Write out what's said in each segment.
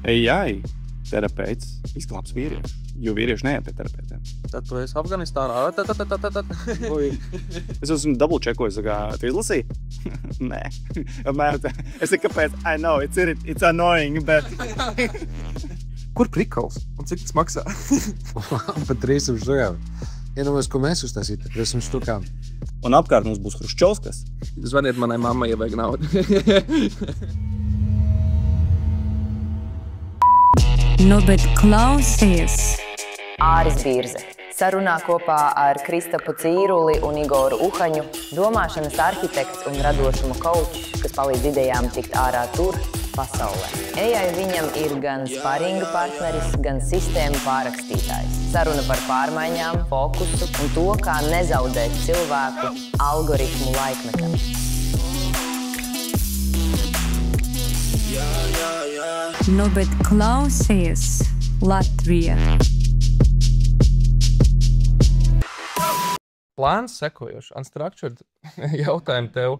AI terapeits izglābs vīriešu, jo vīrieši neiet pie terapeitiem. Tad tu esi Afganistānā. Es esmu double-checkojis, tu izlasīji? Nē. Es saku, kāpēc? I know, it's annoying, bet... Kur prikals? Un cik tas maksā? Pat 300 štukām. Iedomājies, ko mēs uztaisītu, 300 štukām. Un apkārt mums būs Hruščovskas. Zvaniet manai mammai, ja vajag naudu. Nu, bet klausies. Āris Birze. Sarunā kopā ar Kristapu Cīruli un Igoru Uhaņu, domāšanas arhitekts un radošuma kaučs, kas palīdz idejām tikt ārā tur, pasaulē. AI viņam ir gan sparinga partneris, gan sistēmu pārrakstītājs. Saruna par pārmaiņām, fokusu un to, kā nezaudēt cilvēku algoritmu laikmetā. Nu, bet klausies, Latvija. Plāns sekojošs. Unstructured jautājumu tev.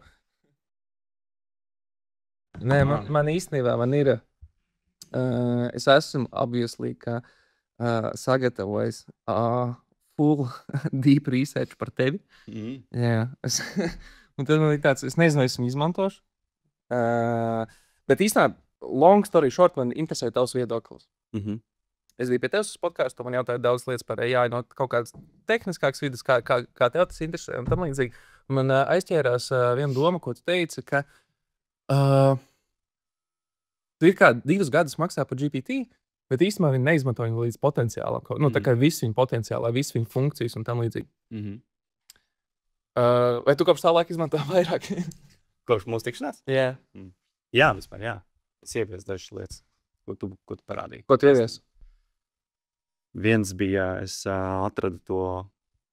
Nē, man īstenībā ir... es esmu obviously, ka sagatavojis full deep research par tevi. Jā. Un tad man ir tāds, es nezinu, es viņu izmantošu. Bet īstenībā, long story short, man interesē tavs viedoklis. Es biju pie tevis uz podcastu, man jautāja daudz lietas par AI, no kaut kādas tehniskākas vidas, kā tev tas interesē un tam līdzīgi. Man aizķērās viena doma, ko tu teici, ka tu ir kā 2 gadus maksā par GPT, bet īstenībā viņi neizmanto viņu līdz potenciālam. Nu, tā kā visu viņu potenciālā, visu viņu funkcijas un tam līdzīgi. Vai tu kopš tā laika izmanto vairāk? Kopš mūsu tikšanās? Jā. Jā, vispār, jā. Es ieviesu dažas lietas, ko tu parādīji. Ko tu ievies? Viens bija, es atradu to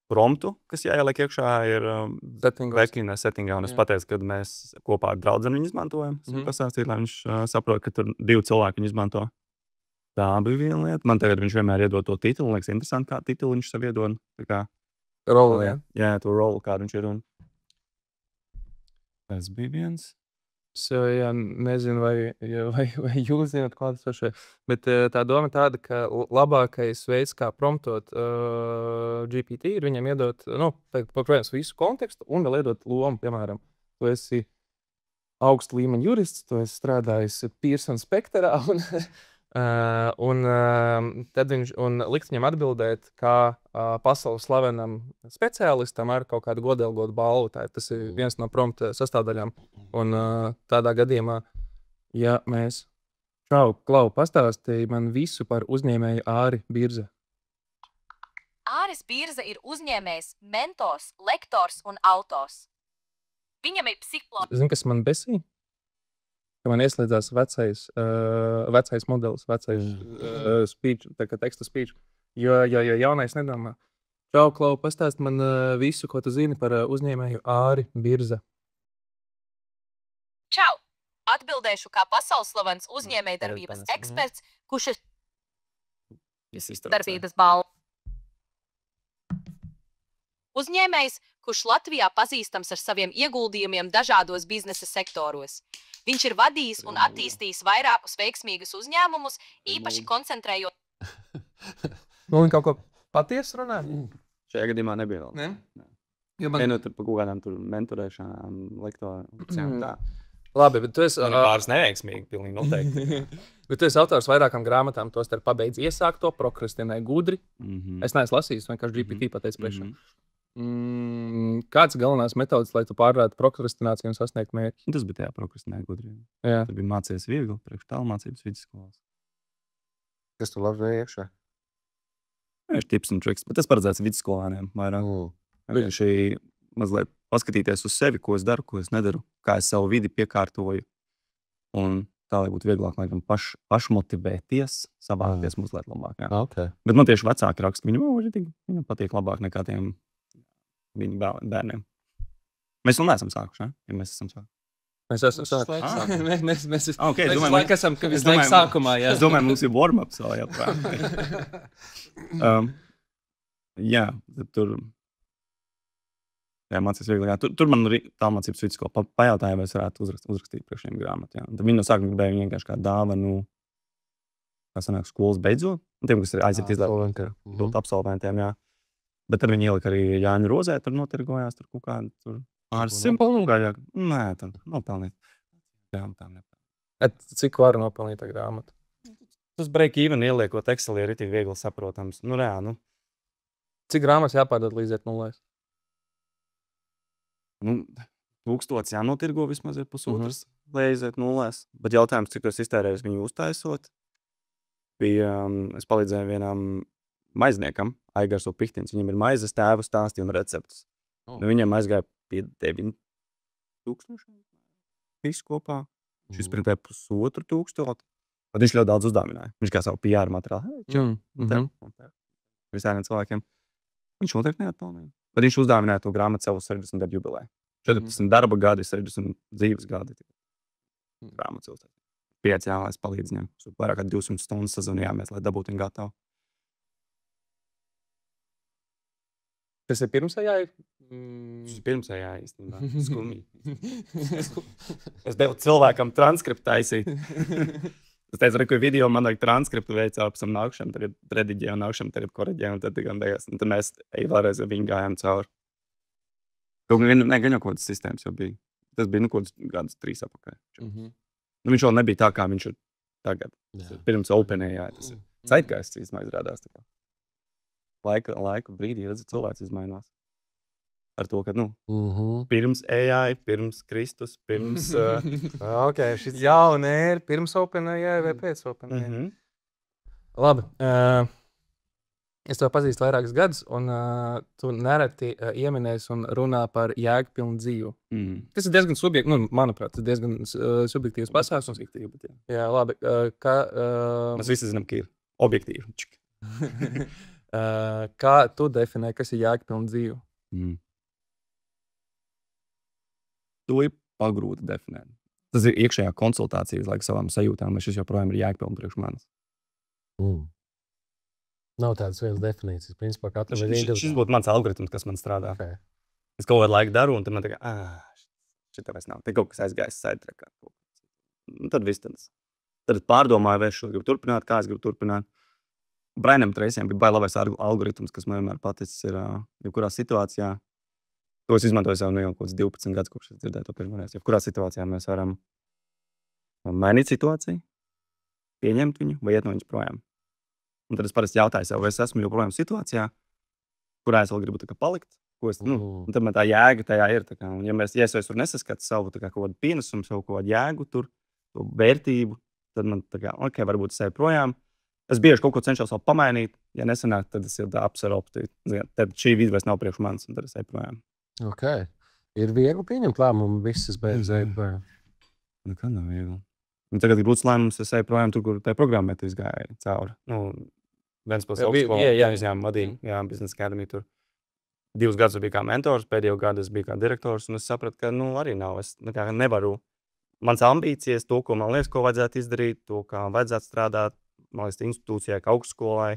promptu, kas jāieliek iekšā ir Vekina settingā, un es pateicu, kad mēs kopā ar draudzeni viņu izmantojam. Es pasāstīju, lai viņš saprot, ka tur 2 cilvēki viņu izmanto. Tā bija viena lieta. Man tagad viņš vienmēr iedod to titulu, liekas interesanti, kā titulu viņš sev iedod. Rolu, jā? Jā, to rolu, kādu viņš iedod. Tas bija viens. Es nezinu, vai jūs zināt, kā tas ir. Bet tā doma tāda, ka labākais veids, kā promptot GPT, ir viņam iedot, protams, visu kontekstu un vēl iedot lomu, piemēram. Tu esi augstu līmeņa jurists, tu esi strādājis Pearson spektrā un tad viņš likt viņam atbildēt, kā pasaules slavenam speciālistam ar kaut kādu godelgotu balvu. Tas ir viens no prompta sastāvdaļām. Un tādā gadījumā, ja mēs Klau, pastāstīja man visu par uzņēmēju Āri Birze. Āris Birze ir uzņēmējs, mentors, lektors un autors. Viņam ir psiholoģija. Zini, kas man besīja? Ka man ieslēdzās vecais modelis, vecais speech, tā kā teksta speech. Jo jaunais nedomā. Čau, Klau, pastāst man visu, ko tu zini par uzņēmēju Āri Birze. Čau! Atbildēšu kā pasaules slavens uzņēmējdarbības eksperts, kurš ir darbības balva. Uzņēmējs, kurš Latvijā pazīstams ar saviem ieguldījumiem dažādos biznesa sektoros. Viņš ir vadījis un attīstījis vairākus veiksmīgus uzņēmumus, īpaši koncentrējot. Viņi kaut ko patiesu runā? Šajā gadījumā nebija vēl. Ne? Tur pa kaut kādām mentorēšanām, lektoriem. Tā. Labi, bet tu esi... Pāris neveiksmīgi, pilnīgi noteikti. Bet tu esi autors vairākām grāmatām, tos ar pabeidz iesākto, prokrastinē gudri. Es neesmu lasījis, vienkārši GPT pateicu priekšā. Kāds galvenās metodas, lai tu pārvarētu prokrastināciju un sasniegtu mērķi? Tas bija tajā prokrastinē gudri. Jā. Tu bija mācījies viegli, priekš tālmācības vidusskolās. Kas tu labi vēja iekšā? Ir tips un triks, bet tas paredzēts vidusskolāniem vairāk. Vienkārši mazliet paskatīties uz sevi, ko es daru, ko es nedaru, kā es savu vidi piekārtoju. Un tā, lai būtu vieglāk, laikam, pašmotivēties, savākties mazliet labāk. Jā. Okay. Bet man tieši vecāki raksta, viņam patīk labāk nekā tiem viņu bērniem. Mēs vēl neesam sākuši, ne? Ja mēs esam sākuši. Mēs esam sākuši. Mēs domāju, esam, ka visu laiku sākumā, jā. Es domāju, mums ir warm-up vēl, jā, tur... Jā, mācīs viegli. Jā. Tur man tālmācības vidusskola pajautāja, vai es varētu uzrakstīt priekš viņiem grāmatu. Jā. Tad viņi no sākuma gribēja vienkārši kā dāvanu kā sanāk, skolas beidzot. Tiem, kas ir aiziet izlēkt absolventiem, jā. Bet tad viņi ielika arī Jāņu Rozē, tur notirgojās, tur kaut kādu tur ar 100 gājāk. Nē, tur nopelnīt. Grāmatām nepelnīt. Cik var nopelnīt tā grāmatu? Tas break-even ieliekot Excelī ir tik viegli saprotams. Nu, reā, nu. Cik grāmatas jāpārdod līdz iet nulēs? Nu, 1000 jānotirgo vismaz ir pusotras, lai aiziet nulēs. Bet jautājums, cik es iztērēju viņu uztaisot, bija, es palīdzēju vienam maizniekam, Aigarso Pihtins. Viņam ir maizes tēvu stāsti un receptus. Nu, viņam aizgāja pie 9000. Visu kopā. Šis printē 1500. Tad viņš ļoti daudz uzdāvināja. Viņš kā savu PR materiālu. Visādiem cilvēkiem. Viņš noteikti neatpelnīja. Tad viņš uzdāvināja to grāmatu savu 60 gadu jubilē. 14 darba gadi, 60 dzīves gadi. Grāmatu cilvēku. 5 jālais palīdz viņam. Vairāk kā 200 stundas sazvanījāmies, lai dabūtu viņu gatavu. Tas ir pirmsējāji? Tas ir pirmsējāji, īstenībā. Skumīgi. Es devu cilvēkam transkriptu taisīt. Es teicu, ka video man vajag transkriptu veicā, pēc tam nākšam, tad ir rediģē un nākšam, tad ir koreģē, un tad tikai beigās. Un tad mēs vēlreiz ar viņu gājām cauri. Kaut gan jau kaut kādas sistēmas jau bija. Tas bija, kaut kādas 3 apakaļ. Nu, viņš vēl nebija tā, kā viņš ir tagad. Pirms OpenAI. Tas ir zeitgeists, īstenībā izrādās. Laiku brīdī, redzi, cilvēks izmainās. Ar to, ka, pirms AI, pirms Kristus, pirms... Ok, šis jauna ir pirms OpenAI vai pēc OpenAI. Labi. Es tev pazīstu vairākus gadus, un tu nereti ieminēsi un runā par jēgpilnu dzīvi. Tas ir diezgan manuprāt, tas ir diezgan subjektīvs pasākums. Jā, labi. Mēs visi zinām, ka ir objektīvi. Kā tu definē, kas ir jēgpilna dzīve? To ir pagrūti definēt. Tas ir iekšējā konsultācija uz savām sajūtām, vai šis joprojām ir jēgpilns priekš manis. Nav tādas vienas definīcijas. Principā, šis būtu mans algoritms, kas man strādā. Okay. Es kaut kādu laiku daru, un tad man tā kā, šitā vairs nav. Te kaut kas aizgājis sidetrackā. Tad viss tad. Tad pārdomāju, vai es šo gribu turpināt, kā es gribu turpināt. Brainam Tracyam bija baigi labais algoritms, kas man vienmēr paticis ir jebkurā situācijā. To es izmantoju jau kaut kāds 12 gadus, kopš es dzirdēju to pirmoreiz. Jebkurā situācijā mēs varam mainīt situāciju, pieņemt viņu vai iet no viņas projām. Un tad es parasti jautāju sev, vai es esmu joprojām situācijā, kurā es vēl gribu palikt. Un tad man tā jēga tajā ir. Un ja es vairs nesaskatu savu kaut kādu pienesumu, savu kaut kādu jēgu, to vērtību, tad man ok, varbūt es eju projām. Es bieži kaut ko cenšos vēl pamainīt. Ja nesanāk, tad es ir absorbti. Tad šī vide vairs nav priekš manis, un tad es eju projām. Ok. Ir viegli pieņemt lēmumu, visas beidzēja projām. Nekad nav viegli. Un tagad ir būtis lēmums, es eju projām tur, kur tajā programmē tu izgāji cauri. Ventspils augstskola, uzņēmumu vadīja, Business Academy tur. 2 gadus bija kā mentors, pēdējo gadu es biju kā direktors, un es sapratu, ka arī nav. Es nevaru. Mans ambīcijas, to, ko man liekas, ko vajadzētu izdarīt, to, kā vajadzētu strādāt, man liekas, institūcijai, kā augstskolai.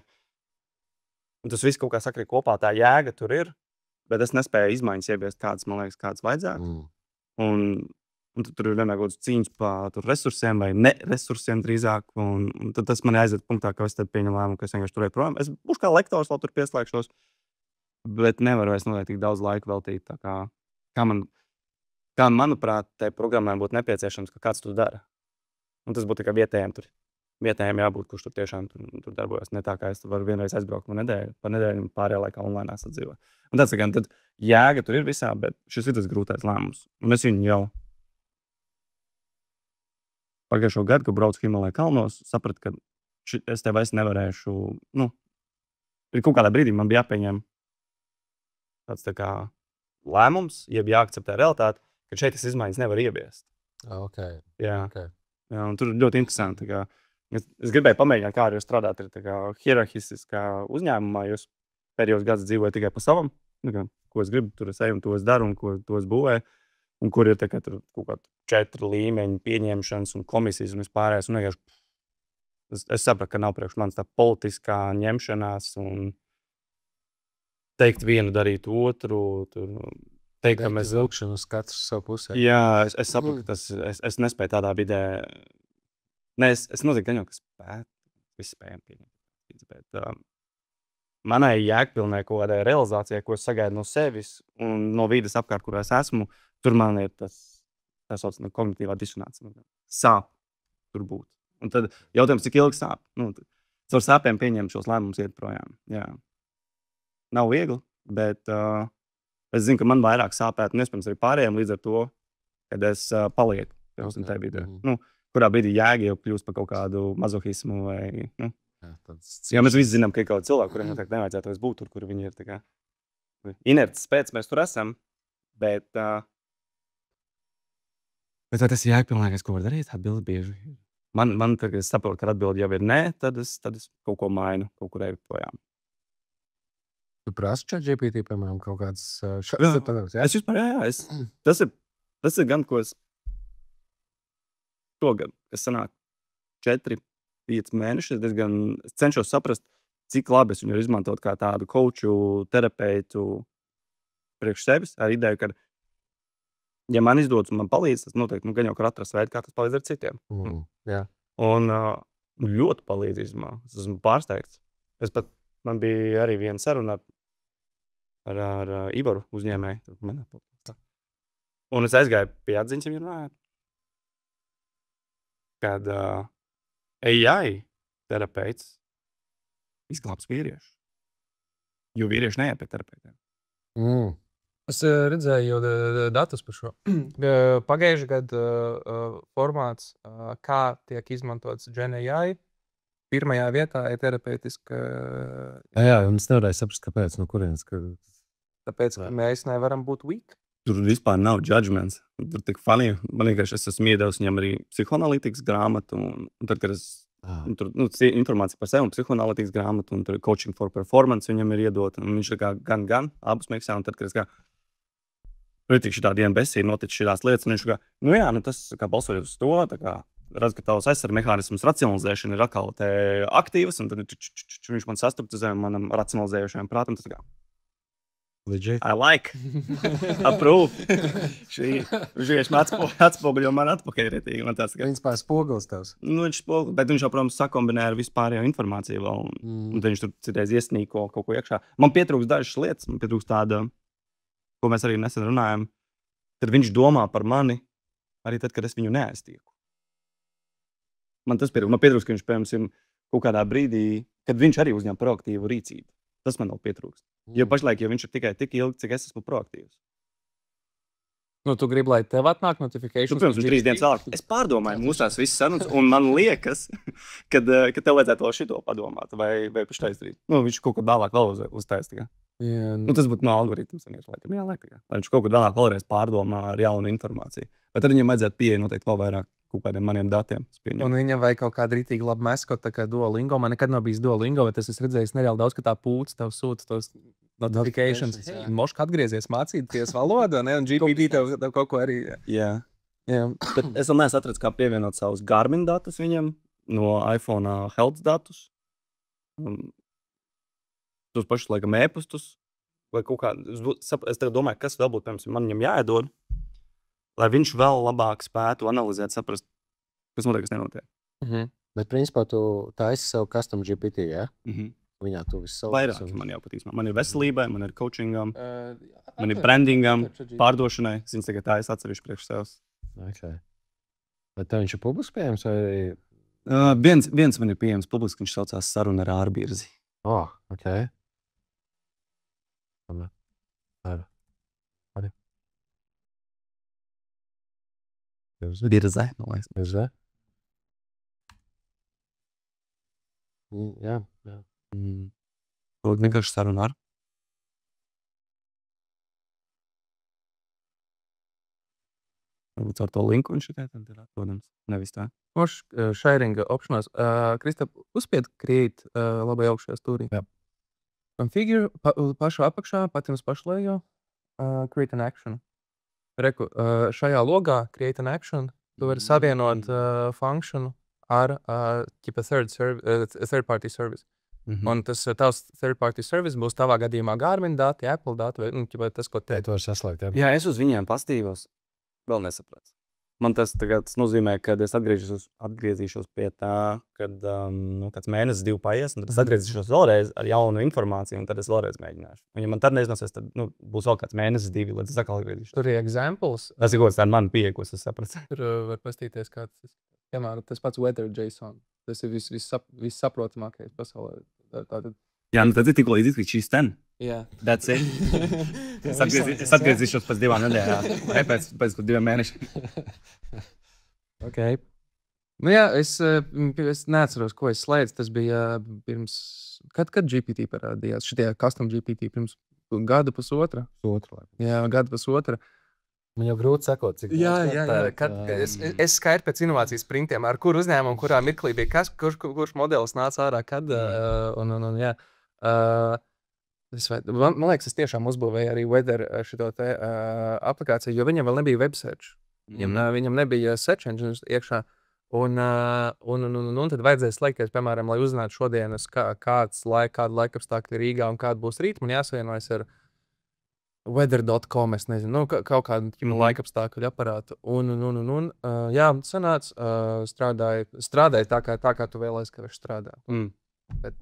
Un tas viss kaut kā sakrīt kopā, tā jēga tur ir, bet es nespēju izmaiņas ieviest kādas, man liekas, kādas vajadzētu. Un tur ir vienmēr kaut kāds cīņas par resursiem vai neresursiem drīzāk. Un tad tas man aiziet punktā, ka es tad pieņemu lēmumu, ka es vienkārši turēju projām. Es būšu kā lektors, vēl tur pieslēgšos, bet nevaru vairs noteikti tik daudz laika veltīt. Kā manuprāt, tai programmai būtu nepieciešams, ka kāds to dara. Un tas būtu tikai vietējiem jābūt, kurš tur tiešām tur darbojas. Ne tā, kā es tur varu vienreiz aizbraukt par nedēļu pārējā laikā online sadzīvot. Un tad jēga tur ir visā, bet šis ir tas grūtais lēmums. Un es viņu jau pagājušo gadu, kad braucu Himalaya kalnos, sapratu, ka es te vairs nevarēšu, ir kaut kādā brīdī man bija jāpieņem tāds lēmums, jeb jāakceptē realitāte, ka šeit es izmaiņas nevar ieviest. Okay. Jā. Okay. Jā, un tur ir ļoti interesanti. Es gribēju pamēģināt, kā arī strādāt ar hierarhiskā uzņēmumā, jo es pēdējos gadus dzīvoju tikai pa savam. Ko es gribu, tur es eju un to es daru un to es būvēju. Un kur ir kaut kādi 4 līmeņi pieņemšanas un komisijas un vispārējais. Es sapratu, ka nav priekš manis tā politiskā ņemšanās un teikt vienu, darīt otru. Teikt, ka mēs vilkšanu uz katru savu pusē. Jā, es sapratu, ka es nespēju tādā vidē. Es noteikti gaņo, ka spētu. Viss spējam pieņemt. Bet manai jēgpilnai kaut kādai realizācijai, ko es sagaidu no sevis un no vides apkārt, kur es esmu, tur man ir tā sauc kognitīvā disonance. Sāp tur būt. Un tad jautājums, cik ilgi sāp. Caur sāpēm pieņemt šos lēmumus iet projām. Jā. Nav viegli, bet es zinu, ka man vairāk sāpētu, un iespējams arī pārējiem līdz ar to, kad es palieku. Tajā vidē. Kurā brīdī jēga jau kļūst par kaut kādu mazohismu vai... Jā, mēs visi zinām, ka ir kaut cilvēki, kuriem noteikti nevajadzētu būt tur, kur viņi ir tā kā inerts spēc, mēs tur esam, bet vai tas ir jēgpilnākais, ko var darīt? Atbildi bieži. Man tagad es saprotu, ka atbildi jau ir nē, tad es kaut ko mainu, kaut kur eju projām. Tu prasi ChatGPT, piemēram, kaut kāds šāds padoms, jā? Es vispār, jā. Tas ir gan, ko es šogad, kas sanāk 4-5 mēnešus, es cenšos saprast, cik labi es viņu izmantot kā tādu coachu, terapeitu priekš sevis, ar ideju, ka ja man izdodas un man palīdz, tas noteikti gan jau, ka atrast veidu, kā tas palīdz ar citiem. Jā. Un ļoti palīdz izmā. Es esmu pārsteigts. Man bija arī viena saruna ar Ivaru uzņēmēju. Un es aizgāju pie atziņas viņu runājot. Kad AI terapeits izglābs vīriešu. Jo vīrieši neiet pie terapeitiem. Es redzēju jau datus par šo. Pagājušajā gadā formāts, kā tiek izmantots Gen AI, pirmajā vietā ir terapeitiska. Jā, un es nevarēju saprast, kāpēc, no kurienes. Tāpēc, ka mēs nevaram būt weak. Tur vispār nav judgments. Tur tik funny. Man vienkārši es esmu iedevis viņam arī psihoanalītikas grāmatu. Un tad, kad es tur informācija par sevi un psihoanalītikas grāmatu un tur coaching for performance viņam ir iedot. Un viņš gan abus miksē. Un tad, kad es pretīgi šitā diena besīja noticis šitās lietas, un viņš tas kā balsojot uz to, tā kā redz, ka tavs aizsardz mehānisms racionalizēšana ir atkal te aktīvas, un tad viņš man sastapta zem manam racionalizējošajam prātam. Tas Legit. I like. Approve. Viņš atspoguļo man atpakaļ. Viņš pār spogulis tavs. Viņš spoguļo, bet viņš jau, protams, sakombinē ar vispārējo informāciju vēl, un tad viņš tur citreiz iesnīko kaut ko iekšā. Man pietrūks dažas lietas, man pietrūks tāda, ko mēs arī nesen runājam, tad viņš domā par mani arī tad, kad es viņu neaiztieku. Man pietrūks, ka viņš, piemēram, kaut kādā brīdī, kad viņš arī uzņem proaktīvu rīcību. Tas man vēl pietrūks. Jo pašlaik, viņš ir tikai tik ilgi, cik es esmu proaktīvs. Tu gribi, lai tev atnāk notifikācijas? Pirms 3 dienas vēlāk. Es pārdomāju mūsās visas sarunas, un man liekas, ka tev vajadzētu vēl šito padomāt, vai pašai izdarīt. Viņš kaut ko vēlāk vēl uztais. Tas būtu no algoritms. Lai viņš kaut ko vēlāk vēlreiz pārdomā ar jaunu informāciju. Bet tad viņam vajadzētu pieeja noteikti vēl vairāk kaut kādiem maniem datiem. Un viņam vajag kaut kādu rītīgi labu meskot, tā kā Duolingo. Man nekad nav bijis Duolingo, bet es esmu redzējis nereāli daudz, ka tā pūca tev sūta tos notifications. Moška atgriezies mācīties valodu, un GPT tev kaut ko arī. Jā. Bet es vēl neesmu atradzis, kā pievienot savus Garmin datus viņam no iPhone health datus. Tos pašus, laikam, e-pastus. Vai kaut kā, es tagad domāju, kas vēl būtu, piemēram, man viņam jāiedod, lai viņš vēl labāk spētu analizēt, saprast, kas notiek, kas nenotiek. Bet, principā, tu taisi savu custom GPT, jā? Viņā tu visu savu... Vairāk man jau patīk. Man ir veselībai, man ir coachingam, man ir brandingam, pārdošanai. Es viņas tagad tā es atsevišķi priekš sevs. Okay. Bet tev viņš ir publiski pieejams vai... Viens man ir pieejams publiski, viņš saucās Saruna ar ārbirzi. Okay. Birzē, man liekas. Birzē? Jā. Vienkārši saruna ar. Varbūt ar to linku viņš ir atrodams. Nevis tā. Sharing optionos. Kristap, uzspied create labai augšajā stūrī. Jā. Configure pašu apakšā, patiems pašlējo. Create an action. Reku, šajā logā create an action, tu vari savienot funkciju ar third party service. Un tas tavs third party service būs tavā gadījumā Garmin dati, Apple dati vai tas, ko te. Tu vari saslēgt, jā. Jā, es uz viņiem pastīvos. Vēl nesapratu. Man tas nozīmē, ka es atgriezīšos pie tā, kad kāds mēnesis, 2 paies, un tad es atgriezīšos vēlreiz ar jaunu informāciju, un tad es vēlreiz mēģināšu. Un ja man tad neiznāsies, tad būs vēl kāds mēnesis, 2, līdz es atkal atgriezīšos. Tur ir examples. Tas ir kaut kāds tāds man pieeja, ko es sapratu. Tur var pastīties, kā tas pats weather JSON. Tas ir vissaprotamākais pasaulē. Tātad. Jā, tad ir tikko līdzīgs šīs ten. Jā. That's it. Es atgriezīšos pēc 2 nedēļām, vai pēc 2 mēnešiem. Okay. Nu jā, es neatceros, ko es slēdzu. Tas bija pirms... Kad GPT parādījās? Šitie custom GPT pirms gada pusotra? Jā, gada pusotra. Man jau grūti sakot, cik jā. Es skaitu pēc inovācijas sprintiem, ar kuru uzņēmumu, kurā mirklī bija kurš modelis nāca ārā, kad. Jā. Man liekas, es tiešām uzbūvēju arī Weather šito te aplikāciju, jo viņam vēl nebija web search. Viņam nebija search engine iekšā. Un tad vajadzēja slēgties, piemēram, lai uzzinātu šodienas, kāda laikapstākļa Rīgā un kāda būs rīt. Man jāsavienojas ar weather.com, es nezinu, kaut kādu laikapstākļu aparātu. Jā, sanāca, strādāja tā, kā tu vēlēsi, ka viņš strādā. Bet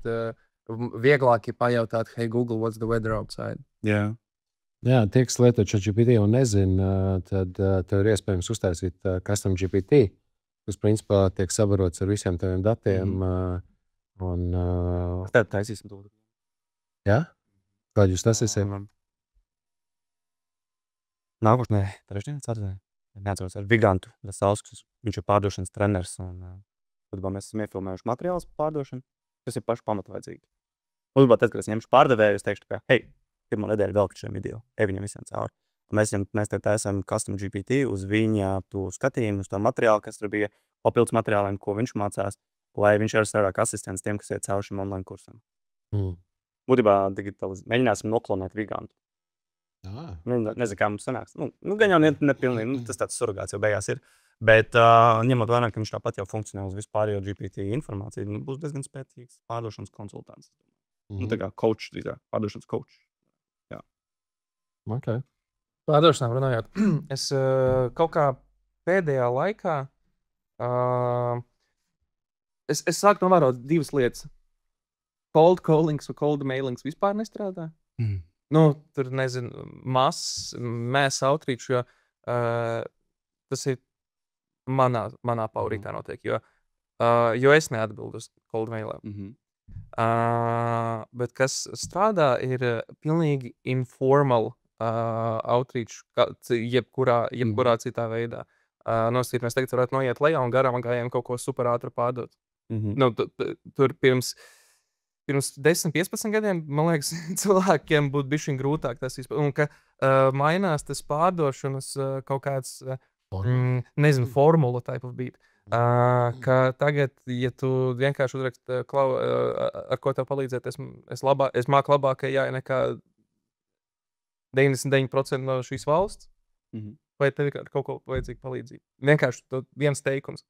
vieglāk ir pajautāt, hey, Google, what's the weather outside? Jā. Jā, tie, kas lieto ChatGPT un nezina, tad tev ir iespējams uztaisīt custom GPT, kas principā tiek sabarots ar visiem taviem datiem. Tad taisīsim to. Jā? Kādu jūs taisīsiet? Nākošanai, trešdien, neatceros ar Vigantu Rasauskas. Viņš ir pārdošanas treneris. Tad mēs esam iefilmējuši materiālus par pārdošanu, kas ir paši pamatu vajadzīgi. Un tad, kad es ņemšu pārdevēju, es teikšu, ka, hei, pirmo nedēļu vēl šiem video, viņam visiem cauri. Mēs tagad esam custom GPT uz viņa skatījumu, uz to materiālu, kas tur bija papildus materiāliem, ko viņš mācās, lai viņš ir vairāk asistents tiem, kas iet cauri šim online kursam. Būtībā mēģināsim noklonēt Vigantu. Nezinu, kā mums sanāks. Gan jau nepilnīgi, tas tāds surrogāts jau beigās ir. Bet ņemot vērā, ka viņš tāpat jau funkcionē uz vispārējo GPT informāciju, būs diezgan spēcīgs pārdošanas konsultants. Tā kā coach, pārdošanas coach. Jā. Okay. Pārdošanām runājot, es kaut kā pēdējā laikā es sāku novērot 2 lietas. Cold callings un cold mailings vispār nestrādā. Tur nezinu, mass outreach, jo tas ir manā paurītā notiek, jo es neatbildu uz cold mailiem. Bet kas strādā ir pilnīgi informal outreach, jebkurā citā veidā. Nosīt, mēs tagad varētu noiet lejā un garām gājiem kaut ko super ātru pārdot. Tur pirms 10-15 gadiem, man liekas, cilvēkiem būtu bišķiņ grūtāk tas vispār. Un ka mainās tas pārdošanas kaut kāds, nezinu, formula type of beat. Ka tagad, ja tu vienkārši uzrakst, ar ko tev palīdzēt, es māku labāk nekā 99% no šīs valsts, vai tev ir kaut ko vajadzīga palīdzība. Vienkārši viens teikums.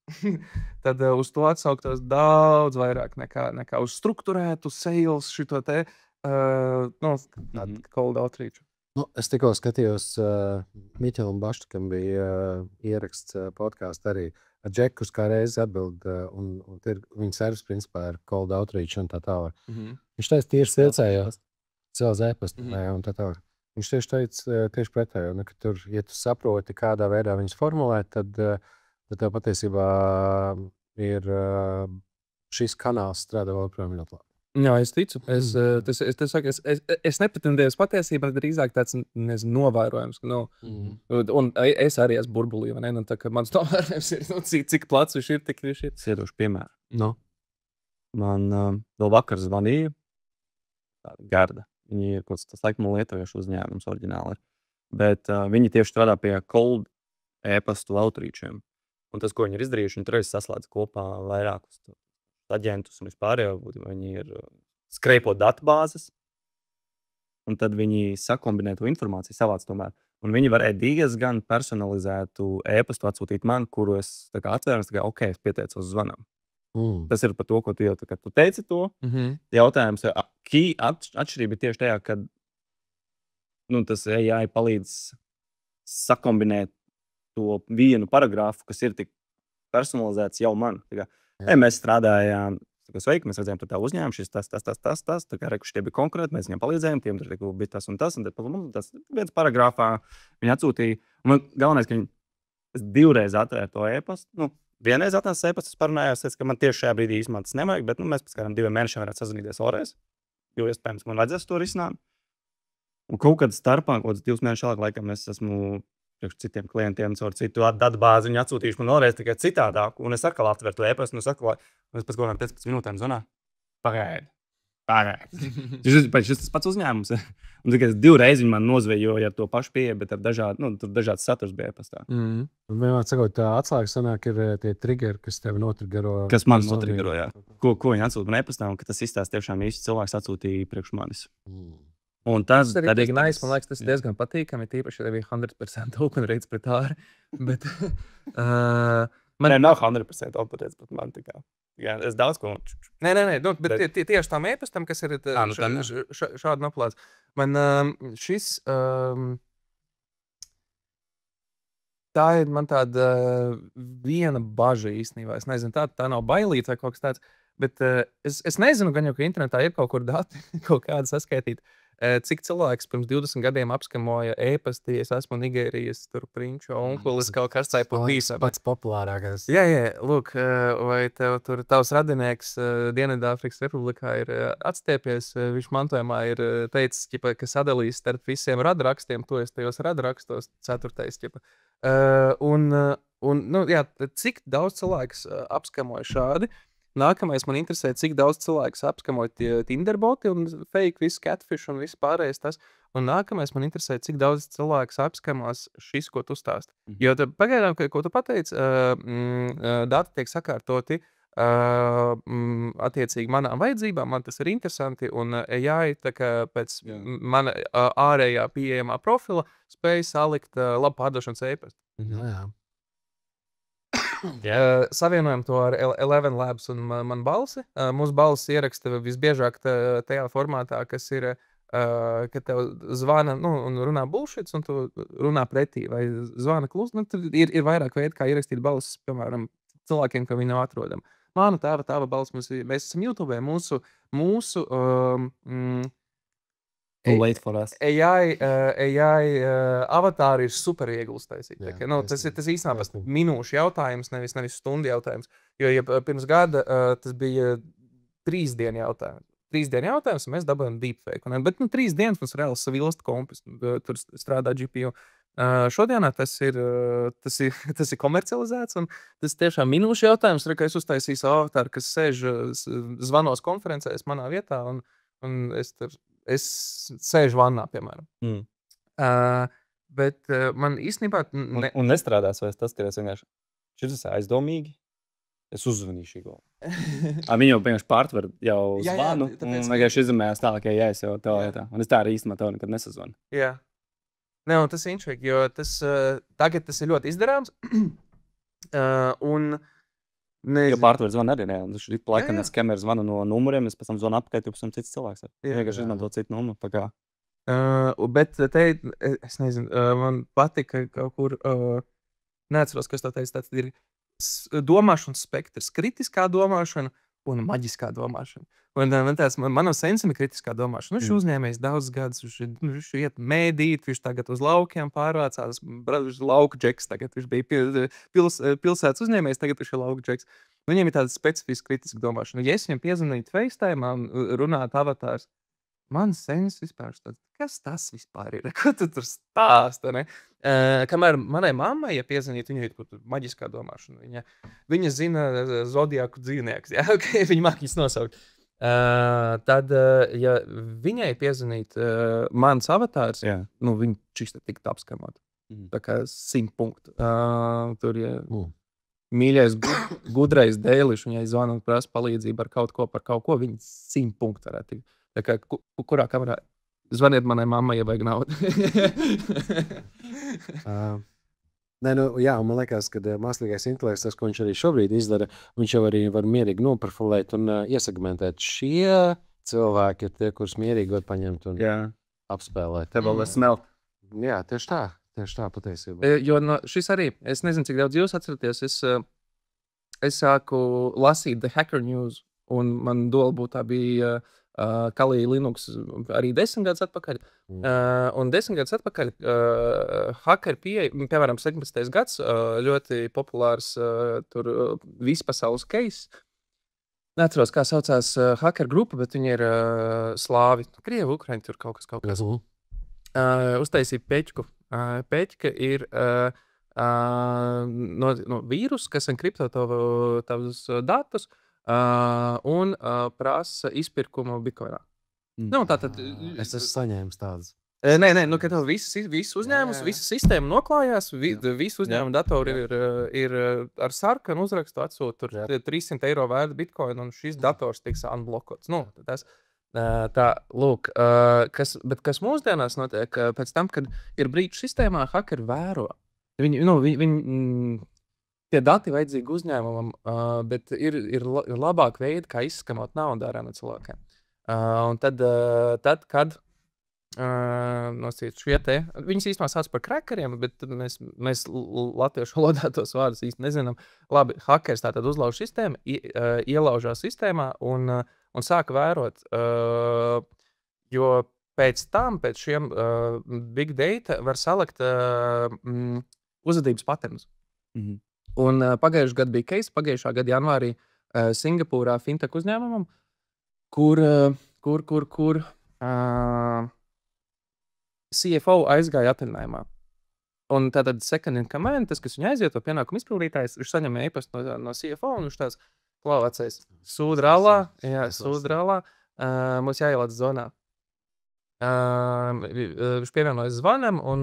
Tad uz to atsauktos daudz vairāk nekā uz strukturētu sales šito te cold outreach. Es tikko skatījos Miķelam Baštakam bija ieraksts podkāstu arī ar Džeku, kā reizi atbild, un viņa servis principā ir cold outreach un tā tālāk. Viņš teica tīri siecējos, savas e-pasta un tā tālāk. Viņš tieši teica tieši pretējo, ka tur, ja tu saproti, kādā veidā viņus formulēt, tad tev patiesībā ir šis kanāls strādā vēl projām ļoti labi. Jā, es ticu. Es nepretendēju uz patiesību, bet drīzāk tāds, nezinu, novērojums. Un es arī esmu burbulī, vai ne? Tā kā mans novērojums ir, cik plats viņš ir, tik viņš ir. Siedošu piemēru. Man vēl vakar zvanīja Garda. Viņi ir kaut kas laikam lietojoši uzņēmums oriģināli. Bet viņi tieši strādā pie cold e-pastu outreachiem. Un tas, ko viņi ir izdarījuši, viņi tur saslēdz kopā vairākus aģentus un vispārējo. Viņi ir skreipot datubāzes, un tad viņi sakombinē to informāciju savāc tomēr. Un viņi varēja diezgan personalizētu e-pastu atsūtīt man, kuru es atvēru, ok, es pieteicos zvanam. Tas ir par to, ko tu jau tu teici to. Jautājums, atšķirība ir tieši tajā, ka tas AI palīdz sakombinēt to vienu paragrāfu, kas ir tik personalizēts jau man. Mēs strādājām, sveiki, mēs redzējām, tur tā uzņēma, šis tas. Tā kā rekuši tie bija konkrēti, mēs viņiem palīdzējām, tiem tur bija tas un tas. Un tas viens paragrāfā viņi atsūtīja. Un man galvenais, ka es 2 reizes atvēru to e-pastu. Vienreiz atnāca e-pasts, es parunājos, ka man tieši šajā brīdī īstenībā tas nevajag, bet mēs pēc kādiem 2 mēnešiem varētu sazvanīties vēlreiz, jo iespējams man vajadzēs to risināt. Un kaut kad starpā, kaut kāds 2 mēnešu laikam, es esmu priekš citiem klientiem caur citu datubāzi, viņi atsūtījuši man vēlreiz tikai citādāk, un es atkal atveru to e-pastu, un es pēc kaut kādām 15 minūtēm zvanā. Pagaidi. Šis tas pats uzņēmums. Un tikai 2 reizes viņi man nozvejoja ar to pašu pieeju, bet ar dažādas saturs bija e-pastā. Un vienmēr sakot, tā atslēga sanāk ir tie triggeri, kas tevi notriggero. Kas man notriggero, jā. Ko viņi atsūta man e-pastā, un ka tas izstāsta tiešām īsti cilvēks atsūtīja priekš manis. Un tas ir arī nice, man liekas, tas diezgan patīkami, tīpaši arī 100% open rates pret āri. Bet man nav 100% open rates pret mani tikai. Jā, es daudz ko. Nē, bet tieši tām e-pastam, kas ir šādi noplāts. Man šis, tā ir man tāda viena baža īstenībā. Es nezinu, tā nav bailīta vai kaut kas tāds, bet es nezinu, gan jau, ka internetā ir kaut kur dati, kaut kādi saskaitīt. Cik cilvēks pirms 20 gadiem apskamoja e-pasti, es esmu Nigērijas prinču onkulis, kaut kas tā bijis. Pats populārākais. Jā, lūk, vai tev tur tavs radinieks Dienvidāfrikas Republikā ir atstiepies, viņš mantojumā ir teicis, ka sadalīs starp visiem radrakstiem, to es tajos radrakstos 4. Jā, cik daudz cilvēks apskamoja šādi? Nākamais man interesē, cik daudz cilvēks apskamoja Tinderboti un fake, visu catfish un visu pārējais tas. Un nākamais man interesē, cik daudz cilvēks apskamos šis, ko tu stāsti. Jo pagaidām, ko tu pateici, dati tiek sakārtoti attiecīgi manām vajadzībām, man tas ir interesanti, un AI tā kā pēc mana ārējā pieejamā profila spēja salikt labu pārdošanas e-pastu. Jā. Savienojam to ar Eleven Labs un man balsi. Mūsu balsi ieraksta visbiežāk tajā formātā, kas ir, kad tev zvana un runā bullshits, un tu runā pretī, vai zvana klusi. Ir vairāk veidi, kā ierakstīt balsis, piemēram, cilvēkiem, ka viņi nav atrodami. Mana tava balss, mēs esam YouTube, mūsu AI avatāri ir super viegli uztaisīt. Tas īstenībā minūšu jautājums, nevis stundu jautājums. Jo pirms gada tas bija 3 dienu jautājums. 3 dienu jautājums, un mēs dabūjām deepfake. Bet 3 dienas mums reāli savilst kompis, tur strādā GPU. Šodienā tas ir komercializēts, un tas tiešām minūšu jautājums, ka es uztaisīju avatāru, kas sēž zvanos konferencēs manā vietā, un es sēžu vannā, piemēram. Bet man īstenībā... Un nestrādās vairs tas, ka es vienkārši šis aizdomīgi. Es uzzvanīšu Igo. Viņi jau vienkārši pārtver jau zvanu, un vienkārši izdomājās tālāk, ja es jau tev lietā. Un es tā arī īstenībā tev nekad nesazvanu. Jā. Nē, un tas ir inšvīgi, jo tagad tas ir ļoti izdarāms. Jo pārtver zvanu arī, viņš ir laikam, es kameru zvanu no numuriem, es pēc tam zvanu apkārt, jo pēc tam cits cilvēks. Vienkārši izmanto citu numuru, tā kā. Bet te, es nezinu, man patika kaut kur, neatceros, kas tā teica, tāds ir domāšanas spektrs, kritiskā domāšana un maģiskā domāšana. Manam sensam ir kritiskā domāšana. Viņš uzņēmējis daudz gadus, viņš iet mēdīt, viņš tagad uz laukiem pārvācās, lauku džeks tagad, viņš bija pilsētas uzņēmējis, tagad viņš ir lauku džeks. Viņiem ir tāda specifiska kritiska domāšana. Ja es viņam piezvanītu FaceTime, runāt avatārs, man sens vispār tāds, kas tas vispār ir? Ko tu tur stāsta, ne? Kamēr manai mammai, ja piezvanīt, viņa ir maģiskā domāšana. Viņa zina zodiaku dzīvnieks, ja? Okay, viņa māk viņus nosaukt. Tad, ja viņai piezvanīt mans avatārs, viņa čista tiktu apskamot. Tā kā 100 punktu. Tur, mīļais, gudrais dēlišs, viņai zvana un prasa palīdzību ar kaut ko par kaut ko, viņa 100 punktu varētu tikt. Tā kā kurā kamerā zvaniet manai mammai, ja vajag naudu. Man liekas, ka mākslīgais intelekts, tas, ko viņš arī šobrīd izdara, viņš jau arī var mierīgi noprofilēt un iesegmentēt. Šie cilvēki ir tie, kurus mierīgi var paņemt un apspēlēt. Te vēl smelt. Jā, tieši tā. Tieši tā patiesībā. Jo šis arī, es nezinu, cik daudz jūs atceraties, es sāku lasīt The Hacker News, un man dolbūtā bija Kali Linux arī 10 gadus atpakaļ. Un 10 gadus atpakaļ hackeri pieeja, piemēram, 17. gads, ļoti populārs tur vispasaules case. Neatceros, kā saucās hacker grupa, bet viņi ir slāvi. Krievi, Ukraiņi, tur kaut kas. Uztaisīja Peķku. Peķka ir no vīrusu, kas enkripto tavus datus un prasa izpirkumu Bitcoinā. Tātad, es esmu saņēmis tādas. Nē, ka tev viss uzņēmums, visa sistēma noklājās, visi uzņēmuma datori ir ar sarkanu uzrakstu atsūt, tur 300 eiro vērta Bitcoin, un šis dators tiks unblokots. Tā, lūk, kas mūsdienās notiek pēc tam, kad ir brīdis sistēmā, hackeri vēro. Viņi tie dati vajadzīgi uzņēmumam, bet ir labāk veidi, kā izskamot naudu ārā no cilvēkiem. Un tad kad nosīt šie te, viņus īstenībā sauc par krekeriem, bet mēs latviešu valodā tos vārdus īsti nezinām. Labi, hackers tātad uzlauž sistēmu, ielaužās sistēmā un sāka vērot, jo pēc šiem big data var salikt uzvedības paternus. Un pagājušajā gadā bija case, pagājušā gada janvārī Singapūrā fintech uzņēmumam, kur CFO aizgāja atvaļinājumā. Un tātad second in command, tas, kas viņu aiziet, to pienākumu izpildītājs, viņš saņem e-pastu no CFO, un viņš tāds klaucējs sūdralā, mums jāielāc zonā. Viņš pievienojas zvanam, un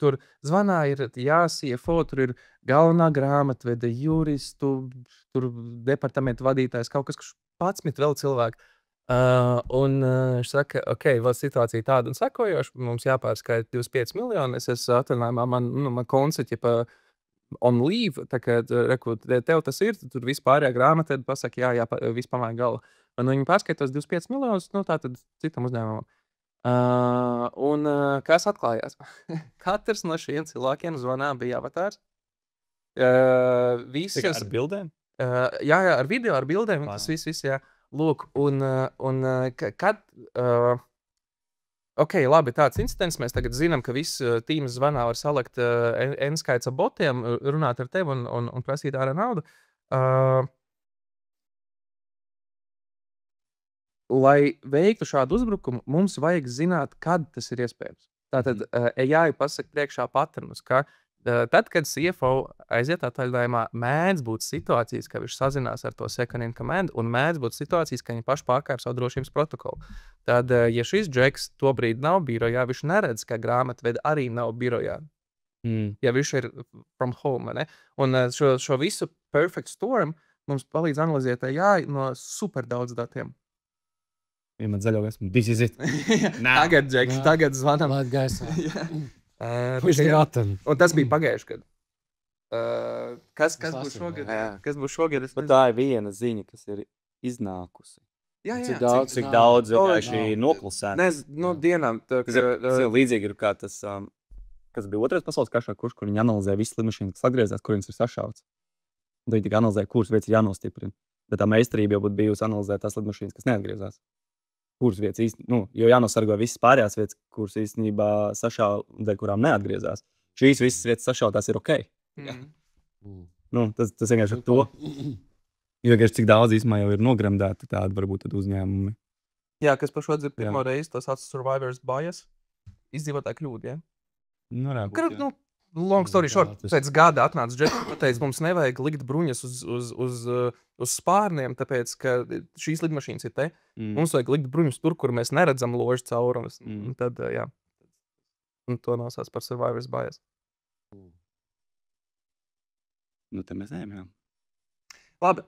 tur zvanā ir CFO, tur ir galvenā grāmatvede, juristu, tur departamentu vadītājs, kaut kas 11 vēl cilvēku. Un viņš saka, ok, vēl situācija tāda un sekojoša, mums jāpārskaita 25 miljoni, es esmu atvaļinājumā, man koncepti on leave, tā kā tev tas ir, tur vispārējā grāmatā pasaka, jā, viss pamāja galvu. Un viņi pārskaitos 25 miljonus, tā tad citam uzņēmumam. Un kas atklājās? Katrs no šiem cilvēkiem zvanā bija avatārs. Ar bildēm? Jā, ar video, ar bildēm, tas viss, jā. Lūk, un kad... Ok, labi, tāds incidents, mēs tagad zinām, ka viss tīms zvanā var salikt N-skaits ar botiem, runāt ar tevi un prasīt ārā naudu. Lai veiktu šādu uzbrukumu, mums vajag zināt, kad tas ir iespējams. Tātad jāpasaka priekšā paternus, ka tad, kad CFO aiziet atvaļinājumā, mēdz būt situācijas, ka viņš sazinās ar to second in command, un mēdz būt situācijas, ka viņi paši pārkāpj savu drošības protokolu. Tad, ja šis džeks tobrīd nav birojā, viņš neredz, ka grāmatvede arī nav birojā. Ja viņš ir from home, ne? Un šo visu perfect storm mums palīdz analizēt no super daudz datiem. Vienmēr zaļo esmu, this is it. Tagad, džeks, tagad zvanam. Lēt gaisā. Un tas bija pagājuši gadu. Kas būs šogad? Kas būs šogad? Tā ir viena ziņa, kas ir iznākusi. Jā. Cik daudz vienkārši noklusēts. Dienām. Tas ir līdzīgi ir kā tas, kas bija otrais pasaules karš, kur viņi analizē visu lidmašīnu, kas atgriezās, kur viņas ir sašauts. Un viņi tikai analizē, kuras vietas jānostiprina. Bet tā meistarība jau būtu bijusi analizēt tās lidmašīnas, kas neatgriezās. Kuras vietas īstenībā, jo jānosargo visas pārējās vietas, kuras īstenībā sašauta, dēļ kurām neatgriezās. Šīs visas vietas sašautās ir ok. Tas vienkārši ar to. Jo vienkārši cik daudz īstenībā jau ir nogremdēti tādi varbūt tad uzņēmumi. Jā, kas par šo dzird pirmo reizi, tas sauc survivor's bias, izdzīvotāja kļūda, ja? Long story short, pēc gada atnāca džeks, pateica, mums nevajag likt bruņas uz spārniem, tāpēc, ka šīs lidmašīnas ir te. Mums vajag likt bruņas tur, kur mēs neredzam ložu caurumus. Tad, jā. Un to nosauc par survivor's bias. Te mēs ejam, jā. Labi.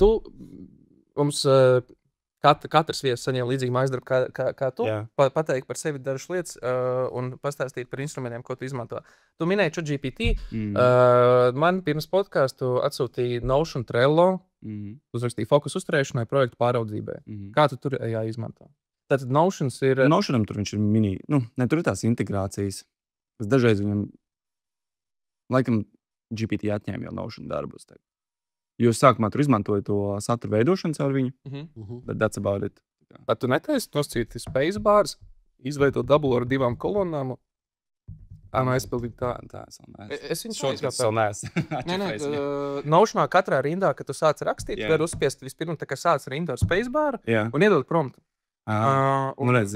Tu mums... Katrs viesis saņem līdzīgu mājasdarbu kā tu. Pateikt par sevi dažas lietas un pastāstīt par instrumentiem, ko tu izmanto. Tu minēji ChatGPT. Man pirms podcastu atsūtīja Notion Trello, uzrakstīja fokus uzturēšanai, projektu pāraudzībai. Kā tu tur izmanto? Tātad Notions ir... Notionam tur viņš ir mini, tur ir tās integrācijas, kas dažreiz viņam, laikam, GPT atņēma jau Notion darbus. Jo sākumā tur izmantoja to satura veidošanu caur viņu, bet that's about it. Bet tu netaisi noscīti spacebars, izveidot dabulu ar 2 kolonnām? Aizpildīt tā. Es viņu neesmu. Notionā katrā rindā, kad tu sāc rakstīt, var uzspiest vispirms, tā kā sāc rindu ar spacebaru un iedod promptu. Es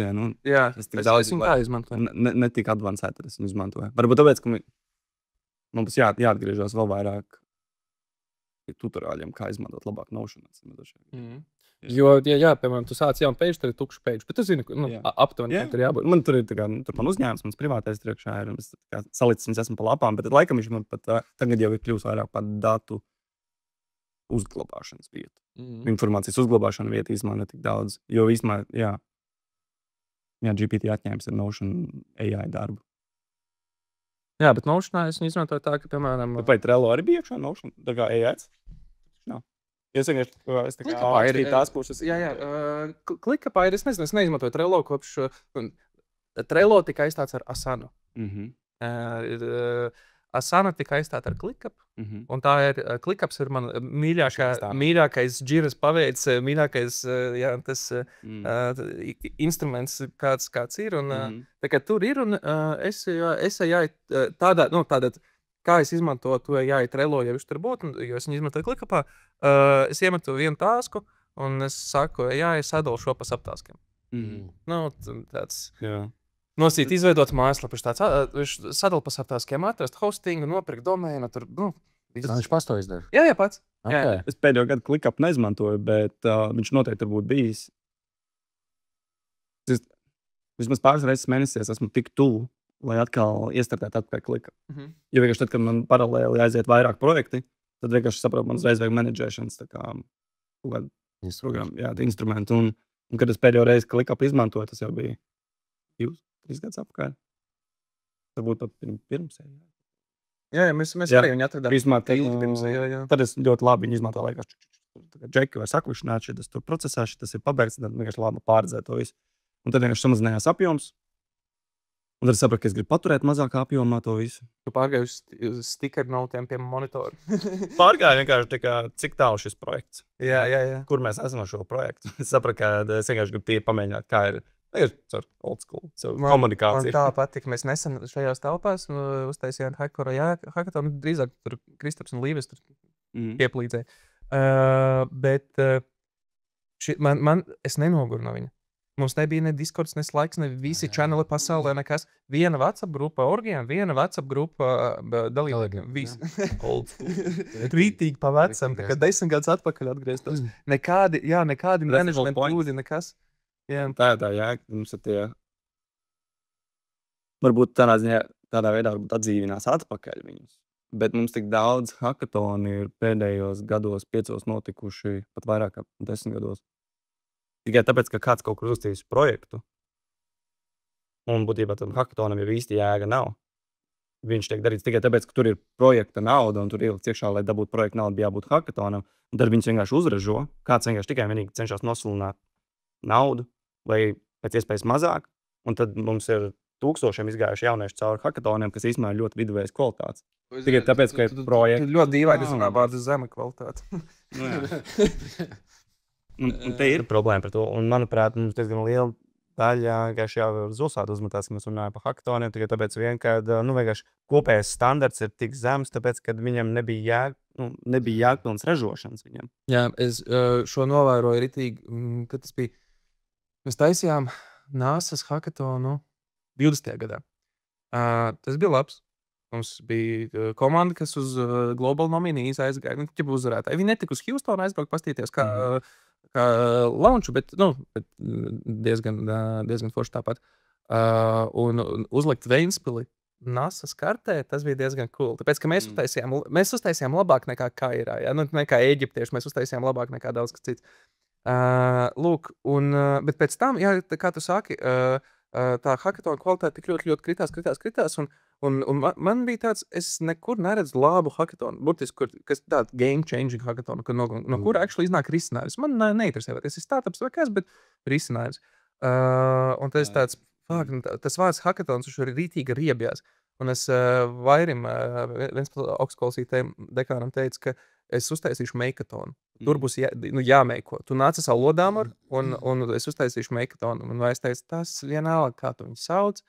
viņu tā izmantoju. Ne tik advancēt, tad es viņu izmantoju. Varbūt tāpēc, ka mums jāatgriežās vēl vairāk tutoriāļiem, kā izmantot labāk Notion. Jo, piemēram, tu sāc jaunu page, tad ir tukšu page, bet tu zini, aptuveni, kā tur jābūt. Man tur ir tur man uzņēmums, mans privātais triekšā ir, un es salicis viņas esmu pa lapām, bet laikam viņš man pat tagad jau ir kļūst vairāk par datu uzglabāšanas vietu. Informācijas uzglabāšana vieta īstenībā ne tik daudz, jo īstenībā, GPT atņēmis ar Notion AI darbu. Jā, bet Notionā es izmantoju tā, ka, piemēram... Vai Trello arī bija iekšā Notion, tā kā AI? Nav. Es tā kā ir tās puses. Klikapā ir, es nezinu, es neizmantoju Trello kopš... Trello tika aizstāts ar Asanu. Asana tika aizstāta ar ClickUp, un tā ir, ClickUps ir man mīļākais Jiras paveids, mīļākais tas instruments, kāds ir, un tā kā tur ir, un es tādā, kā es izmantoju to Trello, ja viņš tur būtu, jo es viņu izmantoju ClickUpā, es iemetu vienu tasku, un es saku, es sadalu šo pa subtaskiem. Tāds... Nosīt, izveidot mājaslapu, viņš sadala pa subtaskiem, atrast hostingu, nopirkt domēnu, tur, Viņš pats to izdara? Jā, pats. Okay. Es pēdējo gadu ClickUp neizmantoju, bet viņš noteikti būtu bijis. Vismaz pāris reizes mēnesies esmu tik tuvu, lai atkal iestartētu atpakaļ ClickUp. Jo vienkārši tad, kad man paralēli aiziet vairāk projekti, tad vienkārši saprotu, man uzreiz vajag menedžēšanas instrumentu. Un kad es pēdējo reizi ClickUp izmantoju, tas jau bija 2-3 gadus apkārt. Varbūt pat pirms. Mēs arī viņu atradām. Tad es ļoti labi viņu izmantoju, lai džeki var saklušināt, šitas tur procesā, šitas ir pabeigts, tad vienkārši labi pārredzēt to visu. Un tad vienkārši samazinājās apjoms. Un tad es sapratu, ka es gribu paturēt mazākā apjomā to visu. Tu pārgāji uz sticker notiem pie monitora. Pārgāju vienkārši tā kā, cik tālu šis projekts. Jā. Kur mēs esam ar šo projektu. Es sapratu, ka es vienkārši gribu pamēģināt, kā ir old school komunikācija. Man tā patika. Mēs nesen šajās telpās uztaisījām hackathonu. Drīzāk tur Kristaps un Līves tur pieplīdzēja. Bet es nenoguru no viņa. Mums nebija ne Discords, ne Slacks, ne visi channeli pasaulē, nekas. Viena WhatsApp grupa orgiem, viena WhatsApp grupa dalībniekiem. Visi. Old school. Rītīgi pa vecam, tā kā 10 gadus atpakaļ atgrieztos. Nekādi management kļūdi, nekas. Tā jēga, mums ir tie... Varbūt tādā veidā atdzīvinās atpakaļ viņus. Bet mums tik daudz hackathoni ir pēdējos gados 5 notikuši, pat vairāk kā 10 gados. Tikai tāpēc, ka kāds kaut kur uzstījis projektu, un būtībā tam hackathonam jau īsti jēga nav. Viņš tiek darīts tikai tāpēc, ka tur ir projekta nauda, un tur ielikt iekšā, lai dabūtu projekta naudu, bija jābūt hackathonam, un tad viņš vienkārši uzražo, kāds vienkārši tikai vienīgi cenšas nosulināt naudu, lai pēc iespējas mazāk, un tad mums ir tūkstošiem izgājuši jaunieši cauri hackathoniem, kas īstenībā ir ļoti viduvējas kvalitātes. Tikai tāpēc, ka ir projekti. Ļoti dīvaini izrunā vārdu zema kvalitāte. Un te ir problēma par to, un manuprāt, mums diezgan liela daļa vienkārši jau ir uzsāta uzmetās, ka mēs runājam par hackathoniem, tikai tāpēc kad, vienkārši kopējais standarts ir tik zems, tāpēc, ka viņam nebija jēgpilns ražošanas viņam. Jā, es šo novēroju ritīgi, kad tas bija, mēs taisījām NASA's hackathonu 20. gadā. Tas bija labs. Mums bija komanda, kas uz Global Nominees aizgāja, ķipa uzvarētāji. Viņi netika uz Houstonu aizbraukt pastīties kā launchu, bet diezgan forši tāpat. Un uzlikt Ventspili NASA's kartē, tas bija diezgan cool. Tāpēc, ka mēs uztaisījām labāk nekā Kairā, nekā Ēģiptieši, mēs uztaisījām labāk nekā daudz kas cits. Lūk, bet pēc tam, kā tu saki, tā hackathona kvalitāte tik ļoti kritās, un man bija tāds, es nekur neredzu labu hackathonu, burtiski, kas tāda game-changing hackathonu, no kura actually iznāk risinājums. Man neinteresē, vai tas ir startups vai kas, bet risinājums. Un tas tāds, tas vārds hackathons, viņš ir rītīgi riebjās. Un es Vairim, viens augstskolasītājiem dekānam teica, ka es uztaisīšu meikatonu. Tur būs jāmeiko. Tu nāc ar savu lodāmaru, un es uztaisīšu meikatonu. Un Vairs teica, tas vienalga, kā tu viņu sauc.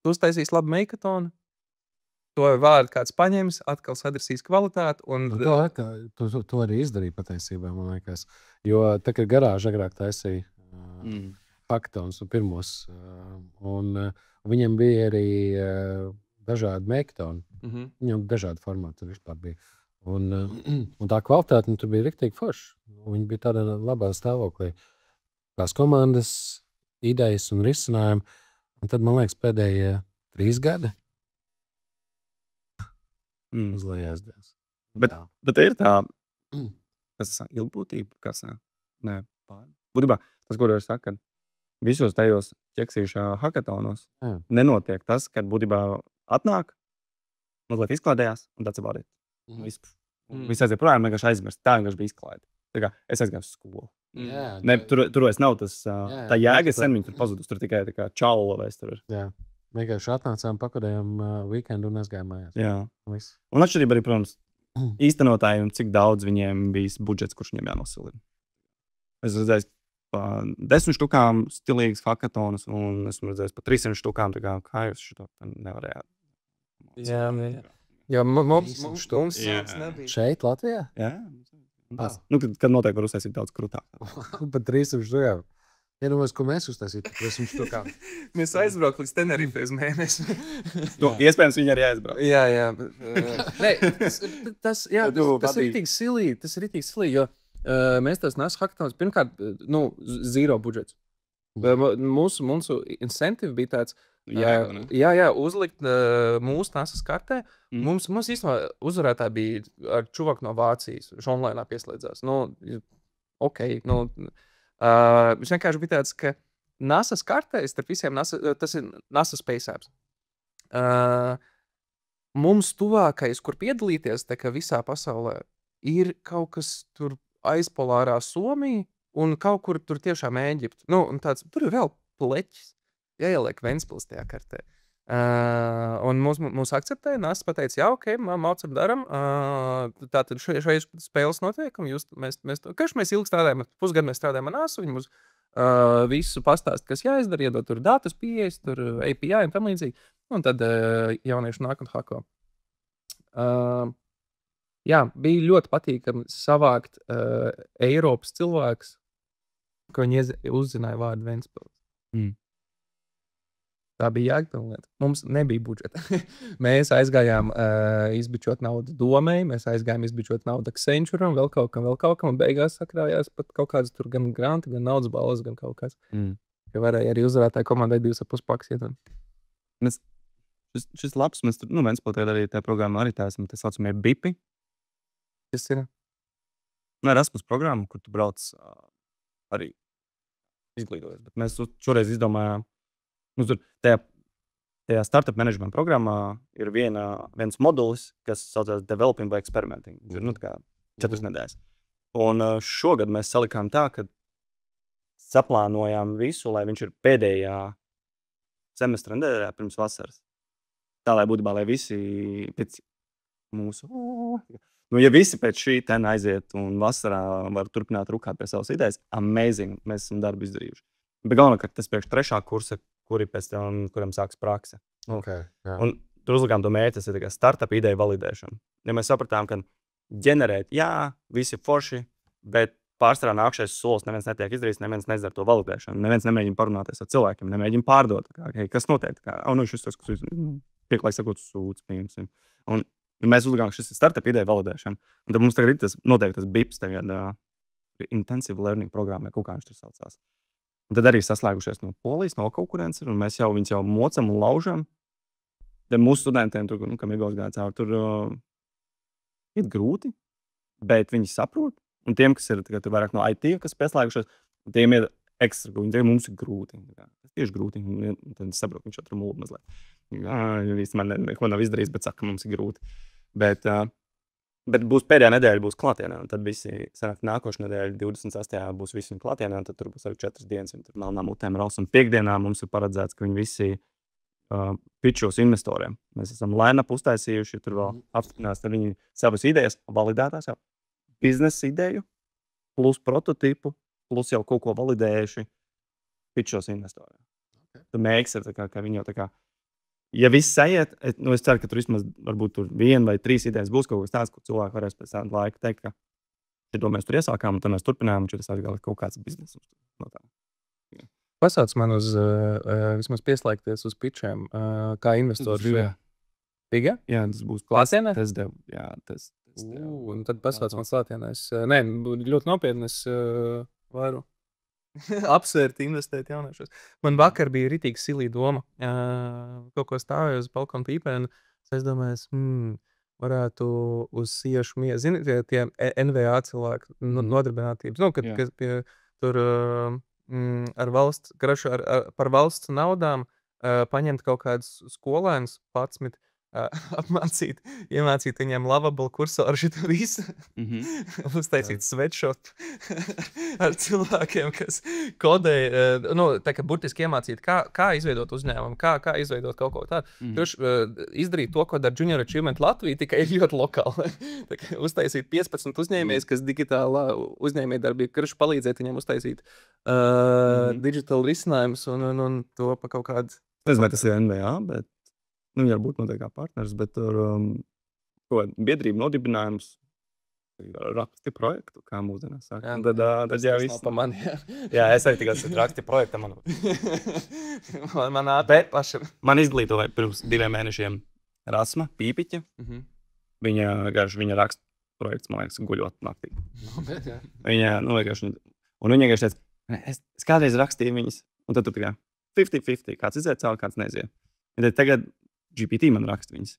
Tu uztaisīsi labu meikatonu, to vārdu kāds paņems, atkal sadrsīs kvalitāti. To arī izdarīja patiesībā, man liekas. Jo tā, kad garāža agrāk taisīja hackathons un pirmos, un viņiem bija arī dažādi meikatoni. Viņam dažādi formāti tur vispār bija. Un tā kvalitāte tur bija riktīgi forša. Viņi bija tādā labā stāvoklī. Tās komandas, idejas un risinājumi. Un tad, man liekas, pēdējie 3 gadi uzlējās. Bet ir tā, kas ilgbūtība, kas nē, būtībā tas, ko jūs sakat, visos tajos ķeksīšā hackathonos nenotiek tas, kad būtībā atnāk, mazliet izklādējās un tāds about it. Viss aiziet projām, vienkārši aizmirst. Tā vienkārši bija izklaide. Tā kā es aizgāju uz skolu. Tur vairs nav tas, tā jēga sen viņi tur pazudus. Tur tikai tā kā čaula vairs tur ir. Jā, vienkārši atnācām, pakodējām weekendu un aizgājām mājās. Jā. Viss. Un atšķirība arī, protams, īstenotājiem, cik daudz viņiem bijis budžets, kurš viņiem jānosilina. Es redzēju pa 10 štukām stilīgas hackathonus un esmu redzējis pa 300 štukām, tā kā jūs šito nevarējāt. Jā. Jo mums nebija. Šeit, Latvijā? Jā. Kad noteikti var uztaisīt daudz krūtāk. Pat 300 štukām. Iedomājies, ko mēs uztaisītu 300 štukām. Mēs aizbraukt līdz Tenerife uz mēnesi. Iespējams, viņi arī aizbraukt. Jā. Tas ir rītīgi silī, jo mēs tās nes hackathons, pirmkārt, zero budžets. Mūsu incentive bija tāds, uzlikt mūsu nesas kartē. Mums īstenībā uzvarētāji bija ar čuvaku no Vācijas, viņš online pieslēdzās. Viņš vienkārši bija tāds, ka nesas kartē, starp visiem tas ir NASA Space Apps. Mums tuvākais, kur piedalīties, tā kā visā pasaulē, ir kaut kas tur aizpolārā Somija un kaut kur tur tiešām Ēģipte. Tur ir vēl pleķis. Jāieliek Ventspils tajā kartē. Un mūs akceptēja, NASA pateica, jā, ok, mācam daram. Tātad šeit spēles notiekam. Mēs ilgi strādājam, pusgadu mēs strādājam ar NASA, viņi mums visu pastāst, kas jāizdara, iedot tur datus, pieejas, tur API un tam līdzīgi. Un tad jaunieši nāk un hako. Bija ļoti patīkami savākt Eiropas cilvēkus, ko viņi uzzināja vārdu Ventspils. Tā bija Jēkabpils lieta. Mums nebija budžeta. Mēs aizgājām izbičot naudu domēji, mēs aizgājām izbičot naudu Accenturam, vēl kaut kam, un beigās sakrājās pat kaut kāds tur gan granti, gan naudas balvas, gan kaut kas. Ka varēja arī uzvarētāju komandai 2,5 pakas iedot. Šis labs, mēs tur, Ventspilī arī tajā programmā arī tā esam, tā saucamie BIPi. Tas ir? Erasmus programma, kur tu brauc arī izglītojies, bet mēs šoreiz izdomājām, tur tajā startup management programmā ir viens modulis, kas saucās Developing by Experimenting. Ir, tā kā 4 nedēļas. Un šogad mēs salikām tā, ka saplānojām visu, lai viņš ir pēdējā semestra nedēļā pirms vasaras. Tā, lai būtībā, lai visi pēc mūsu... ja visi pēc šī ten aiziet un vasarā var turpināt rukāt pie savas idejas, amazing, mēs esam darbu izdarījuši. Bet galvenā, ka tas priekš 3. kursa, kuram sāks prakse. Un tur uzlikām to mērķi, tas ir tā kā startup ideja validēšana. Ja mēs sapratām, ka ģenerēt, visi forši, bet pārsvarā nākšais solis neviens netiek izdarīts, neviens nezdara to validēšanu, neviens nemēģina parunāties ar cilvēkiem, nemēģina pārdot. Kas notiek? Šis tas, kas pieklājīgi sakot, sūdz, piemēram. Un mēs uzlikām, ka šis ir startup ideja validēšana. Un tad mums tagad ir tas BIPs, tagad Intensive Learning programma, kaut kā viņš tur saucās. Un tad arī saslēgušies no Polijas, no konkurences, un mēs viņus jau mocam un laužam. Tad mūsu studentiem, tur, kam ir gājis cauri, tur ir grūti, bet viņi saprot. Un tiem, kas ir tur vairāk no IT, kas pieslēgušies, tiem ir ekstra grūti. Tiem mums ir grūti. Tas tieši grūti. Un tad saprot, viņš tur mūl mazliet. Īstenībā neko nav izdarījis, bet saka, ka mums ir grūti. Bet Bet būs pēdējā nedēļa, būs klātienē, un tad visi sanāk nākošais nedēļa, 28. būs visi klātienē, un tad tur būs arī 4 dienas, un tur melnām utēm raus. Un piekdienā mums ir paredzēts, ka viņi visi pitchos investoriem. Mēs esam line-up uztaisījuši, tur vēl apstiprinās viņi savas idejas, validētās jau biznesa ideju, plus prototipu, plus jau kaut ko validējuši pitchos investoriem. Tad mēģis ir tā kā viņi jau tā kā, ja viss aiziet, es ceru, ka tur vismaz varbūt tur 1 vai 3 idejas būs kaut kas tāds, ko cilvēki varēs pēc tāda laika teikt, ka šito mēs tur iesākām, un tad mēs turpinām, un tas atkal kaut kāds bizness. No tā. Pasauc man uz, vismaz pieslēgties uz pitchiem, kā investors. Piga? Jā, tas būs klātienē? Tas un tad pasauc man klātienē. Nē, ļoti nopietni es varu apsvērt, investēt jauniešos. Man vakar bija ritīgi silī doma. Kaut ko stāvēju uz balkona pīpēnu. Es domāju, varētu uz siešu miesu. Zini, tie NVA cilvēki nodarbinātības. Kad pie tur ar valsts, par valsts naudām paņemt kaut kādus skolēnus 11, apmācīt, iemācīt viņiem lavable kursoru šito visu. Uztaisīt sweatshop ar cilvēkiem, kas kodēja, tā kā burtiski iemācīt, kā izveidot uzņēmumu, kā izveidot kaut ko tādu. Izdarīt to, ko dara Junior Achievement Latvija, tikai ļoti lokāli. Uztaisīt 15 uzņēmējus, kas digitālā uzņēmējdarbība, kurš palīdzēt viņiem uztaisīt digital risinājumus un to pa kaut kādu. Es nezinu, vai tas ir NVA, bet varbūt notiek kā partners, bet tur biedrība nodibinājums raksti projektu, kā mūsdienās saka. Tad jā, viss pa mani. Jā, es arī tikai raksti projektu. Man izglītoja pirms 2 mēnešiem Rasma Pīpiķa. Viņa raksta projekts, man liekas, guļot naktī. Viņa vienkārši teica, es kādreiz rakstīju viņas, un tad tur tikai 50-50, kāds iziet cauri, kāds neziet. Tagad GPT man raksta viņas.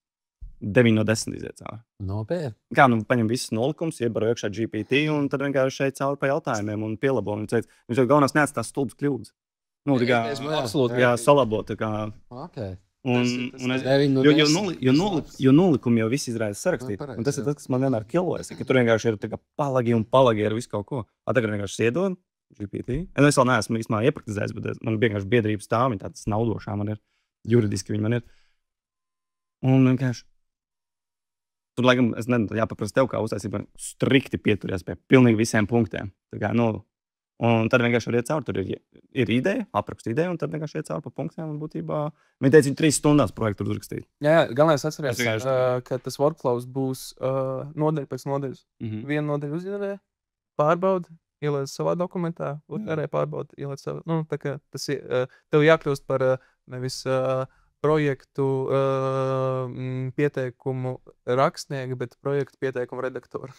9 no 10 iziet cauri. Nopietni. Kā, paņem visus nolikumus, iebaro iekšā GPT un tad vienkārši šeit cauri pa jautājumiem un pielabo. Viņš teica, galvenās neatstās stulbas kļūdas. Absolūti. Jā, salabot. Okay. Jo nolikumi jau viss izrādās sarakstīt. Un tas ir tas, kas man vienmēr kilojas, ka tur vienkārši ir tā kā palagi ar visu kaut ko. Tagad vienkārši iedod GPT. Es vēl neesmu īstenībā iepraktizējis, bet man vienkārši biedrības stāv, viņi tādas naudošā man ir. Juridiski viņi man ir. Un vienkārši tur, laikam, es nezinu, jāpaprasa tev, kā uztaisīt, strikti pieturies pie pilnīgi visiem punktiem. Tā kā, un tad vienkārši var iet cauri. Tur ir ideja, aprakstu ideja, un tad vienkārši iet cauri pa punktiem. Un būtībā, viņi teica, viņi 3 stundās projektu uzrakstīt. Jā, galvenais atceries, ka tas workflows būs nodeļa pēc nodeļas. Viena nodeļa uzģenerē, pārbauda, ieliec savā dokumentā, otrē pārbauda, ieliec savā. Tā kā tas tev jākļūst par nevis projektu pieteikumu rakstnieku, bet projektu pieteikumu redaktoru.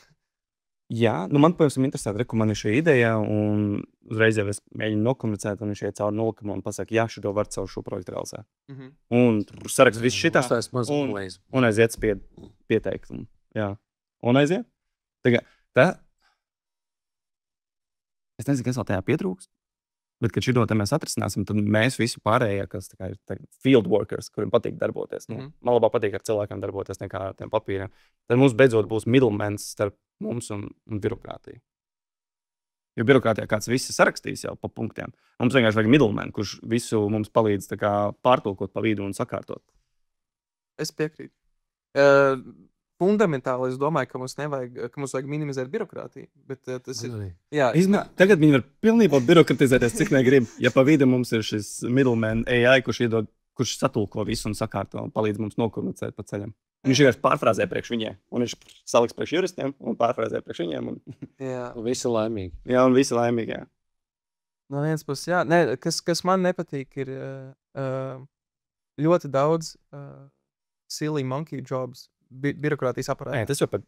Jā, man, piemēram, interesanti, ka man ir šī ideja, un uzreiz jau es mēģinu nokomunicēt, un viņš iet cauri nolikumam un pasaka, jā, šito var caur šo projektu realizēt. Un tur sarakst viss šitā, un aiziet pieteikumu. Jā, un aiziet. Es nezinu, kas vēl tajā pietrūkst. Bet, kad šito mēs atrisināsim, tad mēs visi pārējie, kas ir field workers, kuriem patīk darboties. Man labāk patīk ar cilvēkiem darboties nekā ar tiem papīriem. Tad mums beidzot būs middlemans starp mums un birokrātiju. Jo birokrātijā kāds visu sarakstīs jau pa punktiem. Mums vienkārši vajag middleman, kurš visu mums palīdz pārtulkot pa vidu un sakārtot. Es piekrītu. Fundamentāli es domāju, ka mums vajag minimizēt birokrātiju. Bet tas ir. Jā, tagad viņi var pilnībā birokratizēties, cik negrib. Ja pa vidu mums ir šis middleman AI, kurš satulko visu un sakārto un palīdz mums nokomunicēt pa ceļam. Viņš vienkārši pārfrāzē priekš viņiem. Un viņš saliks priekš juristiem un pārfrāzē priekš viņiem. Un visi laimīgi. Jā, un visi laimīgi, jā. No vienas puses, jā. Nē, kas man nepatīk, ir ļoti daudz silly monkey jobs. Birokrātijas aparāti. Tas jau par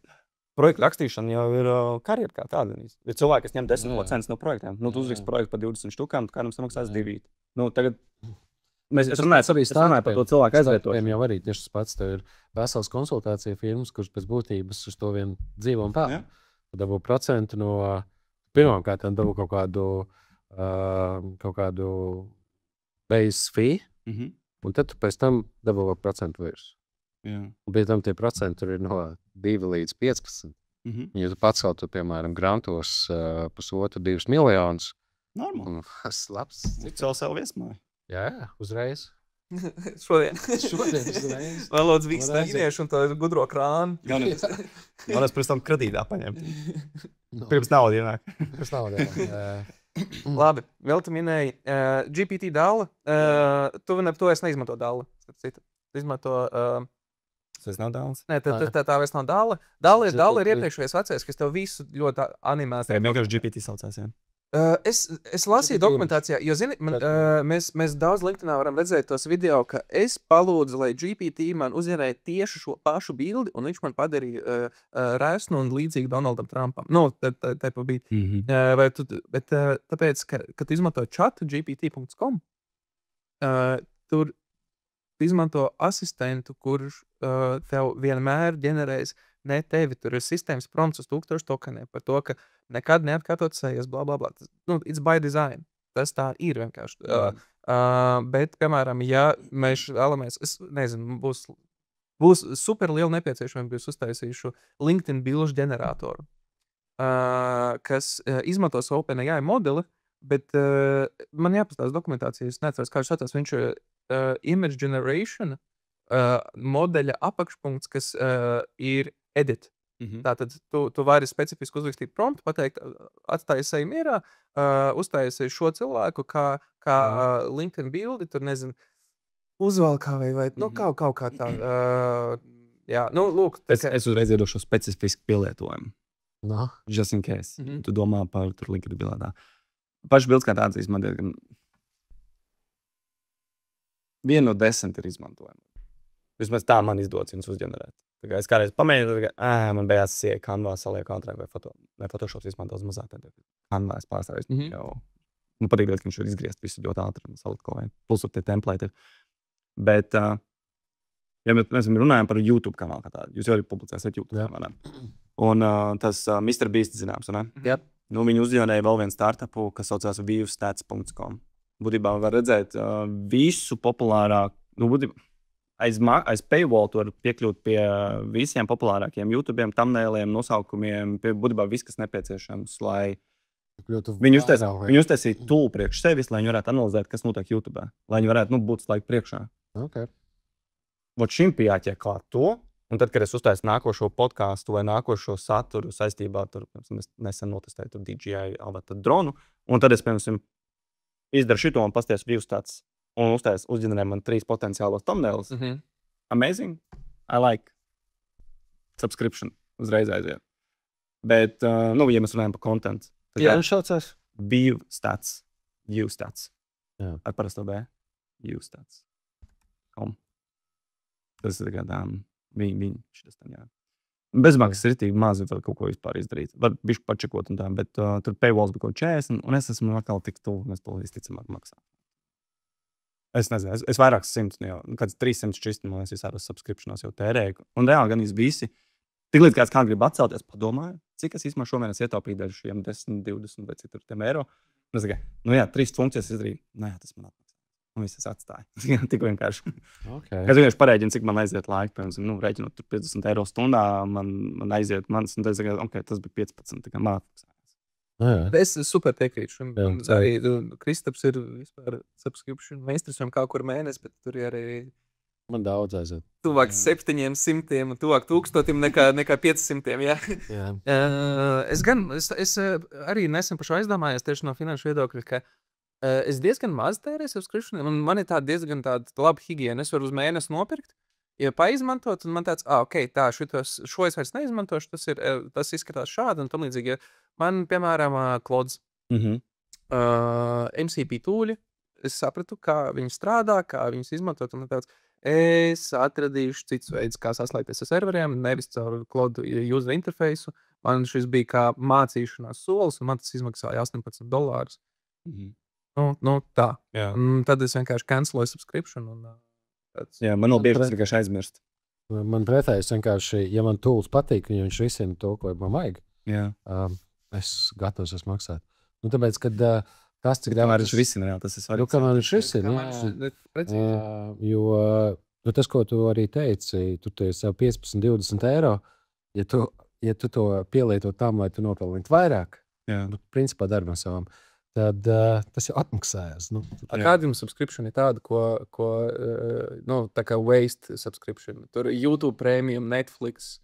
projektu rakstīšanu jau ir karjera kā tāda. Ir cilvēki, kas ņem 10% no projektiem. Tu uzraksti projektu par 20 štukām, kādam samaksās 2. Tagad mēs runājam par to cilvēku aizvietošanu. Jau arī tieši tas pats. Tev ir vesels konsultācija firmas, kurš pēc būtības uz to vien dzīvo un pelna. Dabū procentu no pirmām kārtām dabū kaut kādu base fee, un tad tu pēc tam dabū procentu virs. Jā. Un pie tam tie procenti tur ir no 2 līdz 15. Ja tu pats kaut tu, piemēram, grantos 1,5–2 miljonus. Normāli. Tas labs. Cik vēl sev viesmāju? Jā, uzreiz. Šodien. uzreiz. Vēlos visu tīniešu un to gudro krānu. Varēs pēc tam kredītā paņemt. Pirms naudu ienāk. Tas nav jā. Labi, vēl tu minēji GPT dāla. Tu es neizmanto dāla. Izmanto... Tas nav dāls. Nē, tā vairs nav dāla. Dāla ir iepriekšējais vecais, kas tev visu ļoti animēs. Tā vienkārši GPT saucās, jā. Es lasīju dokumentācijā, jo, zini, mēs daudz LinkedInā varam redzēt tos video, ka es palūdzu, lai GPT man uzģenerēja tieši šo pašu bildi, un viņš man padarīja resnu un līdzīgu Donaldam Trumpam. Nu, tā pa bija. Bet tāpēc, ka tu izmanto chatu gpt.com, tur izmanto asistentu, kurš tev vienmēr ģenerēs ne tevi, tur ir sistēmas prompts uz 1000 tokeniem par to, ka nekad neatkārtot sejas, bla, bla, bla. It's by design. Tas tā ir vienkārši. Bet, piemēram, ja mēs vēlamies, es nezinu, būs super liela nepieciešamība, jūs uztaisīšu LinkedIn bilžu ģeneratoru, kas izmantos OpenAI modeli, bet man jāpastās dokumentācijas, neatceros, kā viņš atās, viņš image generation modeļa apakšpunkts, kas ir edit. Tātad tu vari specifiski uzrakstīt promptu, pateikt, atstāji seju mierā, uztaisi šo cilvēku kā LinkedIn bildi, tur nezinu, uzvalkā vai nu, kaut kā tā. Jā, nu, lūk. Es uzreiz iedošu specifisku pielietojumu. No. Just in case. Tu domā par tur LinkedIn bildā. Paši bilds kā tāds izmantot, ka 1 no 10 ir izmantojama. Vismaz tā man izdodas viņus uzģenerēt. Es kādreiz pamēģinu, man beigās sieja Canvā salieku ātrāk vai Photoshop izmantos mazāk. Canvā es pārstāvēju. Man patīk, ka viņš var izgriezt visu ļoti ātri un salikt kaut vai. Plus tie template ir. Bet, ja mēs runājam par YouTube kanālu kā tādu, jūs jau arī publicēsiet YouTube kanālā. Un tas Mr. Beast zināms, ne? Jā. Nu, viņi uzģenerēja vēl vienu startupu, kas saucās viewstats.com. Būtībā var redzēt visu populārāk, aiz paywall tu var piekļūt pie visiem populārākiem YouTube'iem, thumbnailiem, nosaukumiem, pie būtībā viss, kas nepieciešams, lai viņi uztaisītu tool priekš sevis, lai viņi varētu analizēt, kas notiek YouTube'ā, lai viņi varētu būt laiku priekšā. Okay. Vot šim pieķē klāt to, un tad, kad es uztaisu nākošo podcastu vai nākošo saturu saistībā, tur es nesen notestēju tur DJI Avata dronu, un tad es, piemēram, izdaru šito un pasties viewstats. Un uzģenerē man 3 potenciālos thumbnails. Amazing. I like. Subscription. Uzreiz aiziet. Bet, ja mēs runājam par content. Jā, viņš saucās? Viewstats. Viewstats. Jā. Ar parasto B. Viewstats. Tas ir gadām. Viņi šitas tam, jā. Bezmaksas ir ritīgi mazi vēl kaut ko vispār izdarīt. Var bišķi pačekot un tā, bet tur paywalls bija kaut 40, un es esmu atkal tik tuvu, un es to visticamāk maksā. Es nezinu, es vairāk 100, jau kāds 300 čist, man es visādos subscriptionos jau tērēju. Un reāli gan visi, tik līdz kāds grib atcelties, padomāju, cik es īstumā šomēnes ietaupīju daļu šiem 10, 20 vai cik tur tiem eiro. Un es tikai, 3 funkcijas izdarīju. Tas man atmaksā. Un viss es atstāju. Tik vienkārši. Okay. Es vienkārši pareiģinu, cik man aiziet laika. Piemēram, rēķinot tur 50 eiro stundā, man aiziet mans, un tas bija 15, tā kā man atmaksā. Es super piekrītu. Arī Kristaps ir vispār subscription meistars kā kur mēnesi, bet tur ir arī man daudz aiziet. Tuvāk 700 un tuvāk 1000 nekā 500. Jā. Es arī nesen pašu aizdomājos tieši no finanšu viedokļa, ka es diezgan maz tērēju subscription, un man ir diezgan tāda laba higiena. Es varu uz mēnesi nopirkt, ja paizmantot, un man tāds, šo es vairs neizmantošu, tas izskatās šādi un tam līdzīgi. Man, piemēram, Clouds, MCP tūļi, es sapratu, kā viņi strādā, kā viņus izmantot, un tāds, es atradīšu cits veids, kā saslēgties ar serveriem, nevis caur Cloud user interfeisu. Man šis bija kā mācīšanās solis, un man tas izmaksāja $18. Nu, tā. Jā. Tad es vienkārši canceloju subscription. Jā, man vēl bieži tas vienkārši aizmirst. Man pretējais vienkārši, ja man tools patīk, un viņš risina to, ko man vajag, es gatavs esmu maksāt. Nu, tāpēc, kad tas, cik kamēr viņš risina, tas ir svarīgi. Kamēr viņš risina, jo Nu, tas, ko tu arī teici, tu sev 15, 20 eiro, ja tu to pielieto tam, lai tu nopelnītu vairāk, principā darba savam, tad tas jau atmaksājas. Nu, Kāda jums subscription ir tāda, tā kā waste subscription? Tur YouTube Premium, Netflix.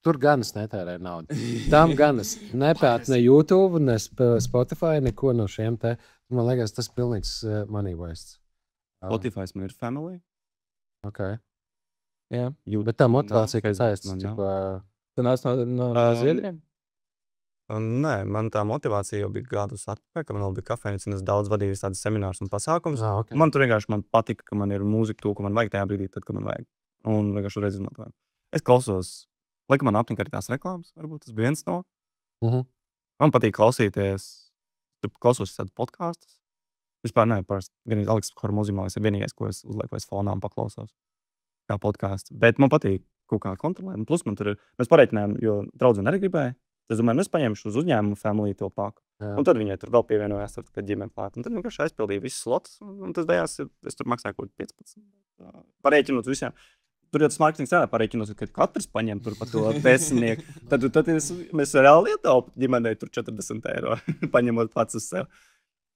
Tur gan es netērēju naudu. Tam gan es nepētu ne YouTube, ne Spotify, neko no šiem te. Man liekas, tas pilnīgs money waste. Spotify man ir family. Okay. Jā. Bet tā motivācija, ka saistas. Tu nāc no Zviedriem? Nē, man tā motivācija jau bija gadus atpakaļ, ka man vēl bija kafejnīca, un es daudz vadīju tādus seminārus un pasākumus. Okay. Man tur vienkārši patika, ka man ir mūzika to, ko man vajag tajā brīdī, tad, kad man vajag. Un vienkārši reiz izmantoju. Es klausos, laikam man apnika arī tās reklāmas, varbūt tas bija viens no. Man patīk klausīties, klausos tādu podkastus. Vispār nē, parasti gan Aleks Hormozimālis ir vienīgais, ko es uzlieku aiz fonā un paklausos kā podkāstu. Bet man patīk kaut kā kontrolēt. Plus man tur ir, mēs pareiķinājām, jo draudzene arī gribēja. Es domāju, es paņemšu uz uzņēmumu family to paku. Un tad viņai tur vēl pievienojās, kad ģimene klāt. Un tad vienkārši aizpildīja visus slotus. Un tas beigās, es tur maksāju kaut 15. Pareiķinot visiem. Tur jau tas mārketings strādā, pareiķinot, ka katrs paņem tur pa to desmitnieku. Tad mēs reāli ietaupām ģimenei tur 40 eiro, paņemot pats uz sevi.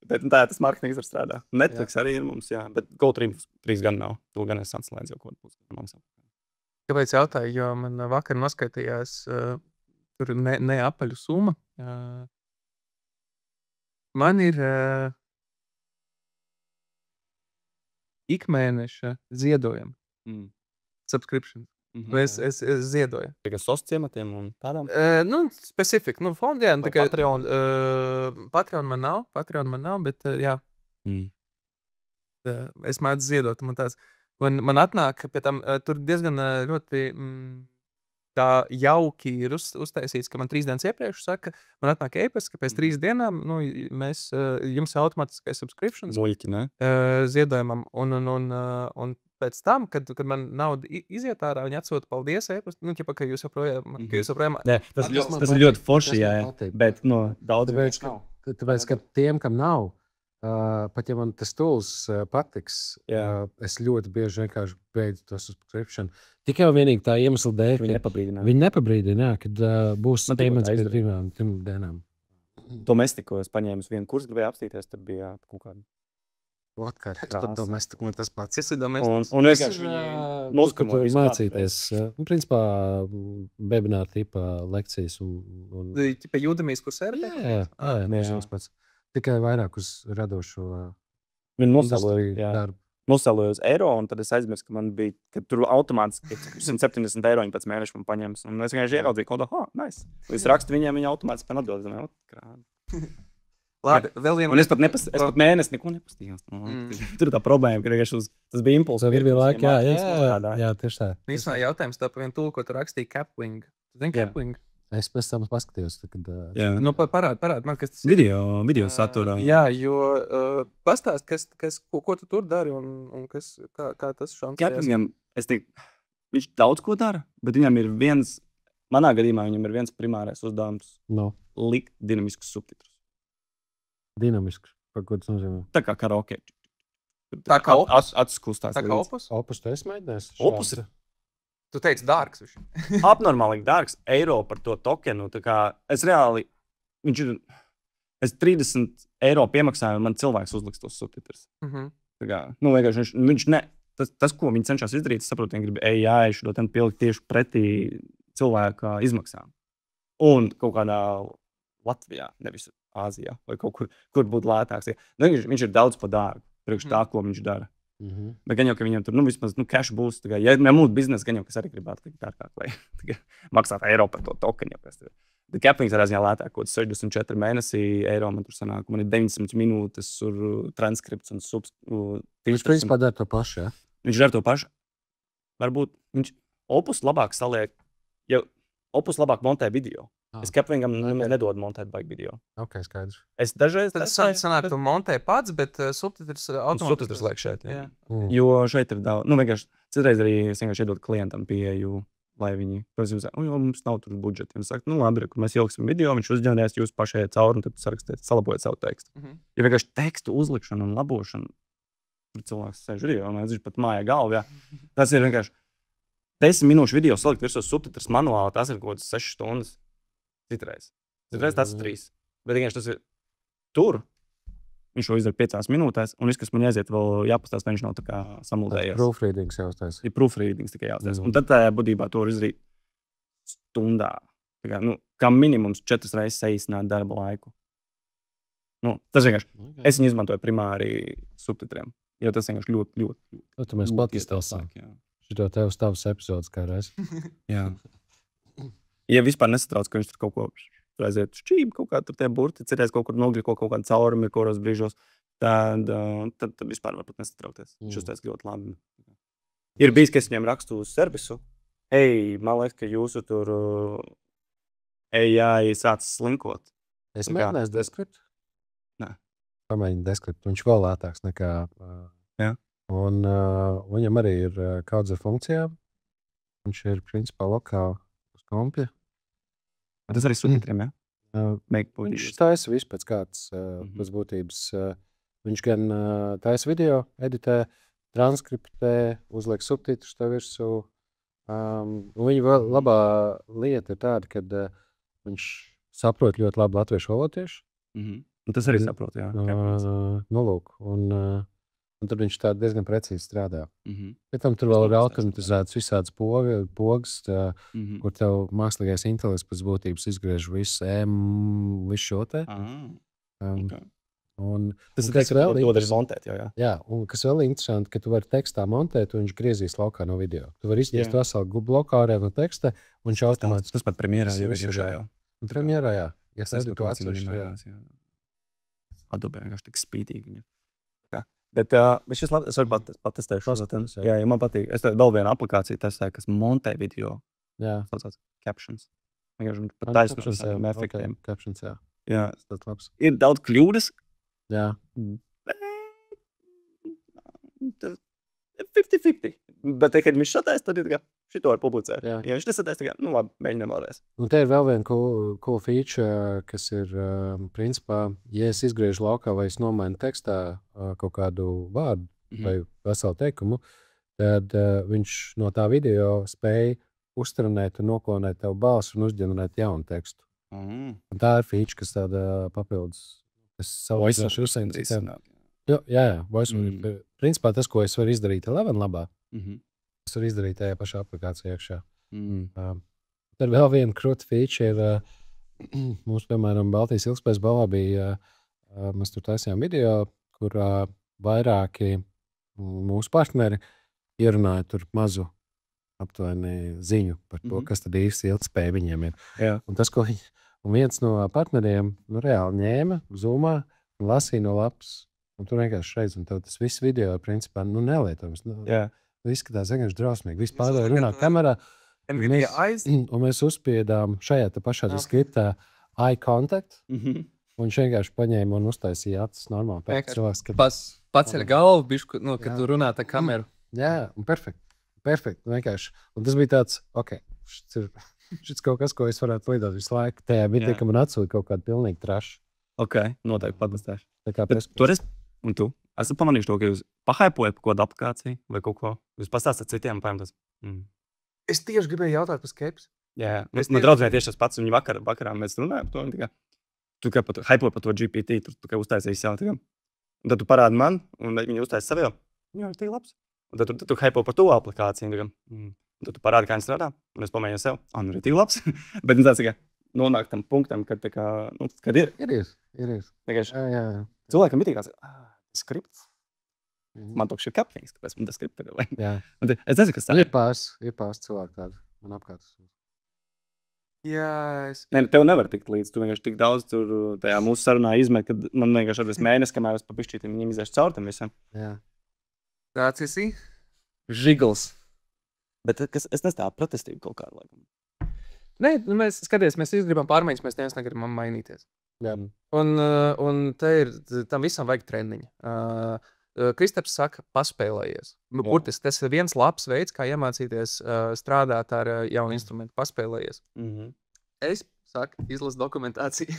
Bet tā tas mārketings var strādā. Netflix arī ir mums, jā. Bet GO3 gan nav. To gan es atslēdzu jau kaut kādā mums. Kāpēc jautāju? Jo man vakar noskaitījās tur ne apaļu summa. Man ir ikmēneša ziedojumi. Subscription. Es ziedoju. Tikai SOS ciematiem un tādām? Specifika. Fondi, jā. Tikai Patreon man nav, bet jā. Es mēdzu ziedot. Man atnāk pie tam, tur diezgan ļoti tā jauki ir uztaisīts, ka man 3 dienas iepriekš saka, man atnāk e-pasts, ka pēc 3 dienām mēs jums automātiskais subscriptions ziedojumam. Un pēc tam, kad man nauda iziet ārā, viņi atsūta paldies e-pastu, ka jūs joprojām... Nē, tas ir ļoti forši, jā. Bet daudz vērts nav. Tāpēc, ka tiem, kam nav, pat ja man tas tools patiks, es ļoti bieži vienkārši beidzu to subscription. Tikai vienīgi tā iemesla dēļ, viņi nepabrīdina, kad būs statements pēc 2 dienām. To mēs tikko paņēmu vienu kursu, gribēju apstīties, tad bija kaut kāda. Tas pats. Es domāju, un vienkārši noskatot mācīties. Principā webināra tipa lekcijas. Tipa Udemy's kursēri? Jā. Tikai vairāk uz radošo darbu. Nosēloju uz eiro, un tad es aizmirsu, ka man bija, ka tur automātiski 170 eiro pēc mēneša man paņems. Un es vienkārši ieraudzīju kaut ko, nice. Es rakstu viņiem, viņi automātiski man atbild. Labi, vēl viena. Un es pat mēnesi neko nepastījos. Tur ir tā problēma, ka tas bija impulss. Ir bija laika, jā, tieši tā. Īsumā jautājums tā par vienu tūlu, ko tu rakstīji Capwing. Tu zini Capwing? Es pēc tam paskatījos. Parād man, kas tas ir. Video saturā. Jā, jo pastāst, ko tu tur dari un kā tas šansēs. Capwingam, es teiktu, viņš daudz ko dara, bet viņam ir manā gadījumā viņam ir viens primārais uzdevums likt dinamiskus subtitrus. Dinamisks. Ko tas nozīmē? Tā kā karaoke. Tā kā opus? Acis kustās. Tā kā opus? Opus tu esi mēģinājis? Opus ir. Tu teici dārgs. Abnormāli dārgs. Eiro par to tokenu. Tā kā es reāli, es 30 eiro piemaksāju, un man cilvēks uzliks tos subtitrus. Tā kā, vienkārši viņš ne, tas, ko viņi cenšas izdarīt, es saprotu, viņi grib AI šodien pielikt tieši pretī cilvēka izmaksām. Un kaut kādā Latvijā, nevis Āzijā, vai kaut kur būtu lētāks. Viņš ir daudz pa dārgu, priekš tā, ko viņš dara. Bet gan jau, ka viņam tur vismaz cash būs. Kā, ja mūsu biznesa, gan jau, kas arī gribētu likt dārgāk, lai maksāt eiro par to tokenu. Bet Capwings arī ziņā lētāk, kaut 64 mēnesī eiro man tur sanāk. Man ir 900 minūtes, transkripts un Viņš principā dara to pašu, jā? Viņš dara to pašu. Varbūt viņš opus labāk saliek, ja opus labāk montē video. Es Capwingam nedodu montēt baigi video. Ok, skaidrs. Es dažreiz... Tad sanāk, tu montē pats, bet subtitrs automātiski. Subtitrs liek šeit, jā. Jo šeit ir daudz... vienkārši, citreiz arī es vienkārši iedodu klientam pieeju, lai viņi... mums nav tur budžeti. Viņi saka, labi, ka mēs ieliksim video, viņš uzģēnēs, jūs paši ejat cauri, un tad sarakstiet, salabojiet savu tekstu. Ja vienkārši tekstu uzlikšana un labošana, tur cilvēks sēž video, un viņš pat mājā galvā. Tas ir vienkārši 10 minūšu video salikt visos subtitrus manuāli, tas ir kaut kāds 6 stundas. Citreiz tas ir 3. Bet vienkārši tas ir tur. Viņš to izdara 5 minūtēs, un viss, kas man aiziet, vēl jāpastāst, viņš nav tā kā samultējies. Proofreadings jāuztais. Ir proofreadings tikai jāuztais. Un tad tajā būtībā to var izdarīt stundā. Tā kā, kā minimums 4 reizes saīsināt darba laiku. Tas vienkārši. Es viņu izmantoju primāri subtitriem, jo tas vienkārši ļoti. Tu mēs patīstāsim. Šito tev uz tavas epizodes kā reiz. Jā. Ja vispār nesatrauc, ka viņš tur kaut ko aiziet šķība, kaut kā tur tie burti, cerēs kaut kur nogļi kaut kādu caurumi, kuros brīžos, tad vispār var pat nesatraukties. Viņš uztais ļoti labi. Ir bijis, ka es viņiem rakstu uz servisu. Man liekas, ka jūsu tur AI sācis slinkot. Es mēģināju Descript. Nē. Pamēģinu Descript. Viņš vēl lētāks nekā... Jā. Un viņam arī ir kāds ar funkcijām. Viņš ir principā lokāli uz kompja. Tas arī subtitriem, ja? Viņš taisa visu pēc kāds pēc būtības. Viņš gan taisa video, editē, transkriptē, uzliek subtitrus tev virsū. Viņa vēl labā lieta ir tāda, kad viņš saprot ļoti labi latviešu valodu tieši. Tas arī saprot, jā. Lūk, un tad viņš tā diezgan precīzi strādā. Pēc tam tur vēl ir automatizēts visāds pogas, kur tev mākslīgais intelekts pēc būtības izgriež visu šo te. Tas ir vēl to daži montēt, jā. Jā, un kas vēl interesanti, ka tu vari tekstā montēt, un viņš griezīs laukā no video. Tu vari izspiest veselu bloku ārē no teksta, un viņš automātiski... Tas pat premjerā jau ir jau. Premjerā, jā. Ja tas tu atsevišķi, jā. Adobe vienkārši tik spītīgi. Bet šis labi, es varu patestēšu. Jā, man patīk. Es vēl vienu aplikāciju testēju, kas montē video. Jā. Saucās Captions. Vienkārši pat taisnu ar saviem efektiem. Captions, jā. Jā. Tas labs. Ir daudz kļūdas. Jā. 50-50. Bet, kad viņš sataisa, tad ir tā kā šito var publicēt. Jā. Ja viņš nesataisa, tā kā, labi, mēģinām vēlreiz. Un te ir vēl viena cool feature, kas ir, principā, ja es izgriežu laukā vai es nomainu tekstā kaut kādu vārdu vai veselu teikumu, tad viņš no tā video spēj uztrenēt un noklonēt tev balsu un uzģenerēt jaunu tekstu. Un tā ir feature, kas tāda papildus. Jā, voice. Principā tas, ko es varu izdarīt Eleven labā, es varu izdarīt tajā pašā aplikācijā iekšā. Tad vēl viena krūta feature ir, mums, piemēram, Baltijas ilgspējas balvā bija, mēs tur taisījām video, kurā vairāki mūsu partneri ierunāja tur mazu aptuveni ziņu par to, kas tad īsti ilgspēja viņiem ir. Jā. Un tas, ko un viens no partneriem reāli ņēma Zoomā un lasīja no lapas. Un tur vienkārši reiz, un tev tas viss video ir principā nelietojams. Izskatās vienkārši drausmīgi. Viss pārējo runā kamerā. Un mēs uzspiedām šajā te pašā skriptā eye contact. Un viņš vienkārši paņēma un uztaisīja acis normāli. Paceļ galvu, bišku, kad tu runā tā kameru. Jā, un perfekti. Vienkārši. Un tas bija tāds, šis kaut kas, ko es varētu lidot visu laiku. Tajā brīdī, ka man atsūta kaut kāda pilnīgi traša. Noteikti patestēšu. Toreiz, un tu? Esmu pamanījuši to, ka jūs pahaipojat par kādu aplikāciju vai kaut ko. Jūs pastāstat citiem, paņemtas. Es tieši gribēju jautāt par Skype. Jā, man draudzē tieši tas pats, un vakarā mēs runājam par to. Tu kā haipoji par to GPT, tu kā uztaisīji savu. Un tad tu parādi man, un viņi uztaisīja savu. Jā, ir tik labs. Un tad tu haipoji par to aplikāciju. Tad tu parādi, kā viņi strādā. Un es pamēģinu sev. Nu, ir tik labs. Bet tāds, nonāk tam punktam, kad ir. Ir. Jā. Cilvēkam ir tāds skripts. Man tokš ir kapnīgs, kāpēc man tas skripts ir. Es nezinu, kas tā ir. Ir pāris cilvēki tādi man apkārt. Jā, tev nevar tikt līdz. Tu vienkārši tik daudz tur tajā mūsu sarunā izmet, kad man vienkārši atvis mēnesi, kamēr es pa pišķītim viņiem izēšu caur tam visam. Jā. Tāds esi? Žigls. Bet es nestāvu protestību kaut kādu laikam. Nē, mēs izgribam pārmaiņas, mēs neviens negribam mainīties. Jā. Un te ir, tam visam vajag treniņu. Kristaps saka, paspēlējies. Burtiski, tas ir viens labs veids, kā iemācīties strādāt ar jaunu instrumentu, paspēlējies. Mm-hmm. Es saka, izlas dokumentāciju.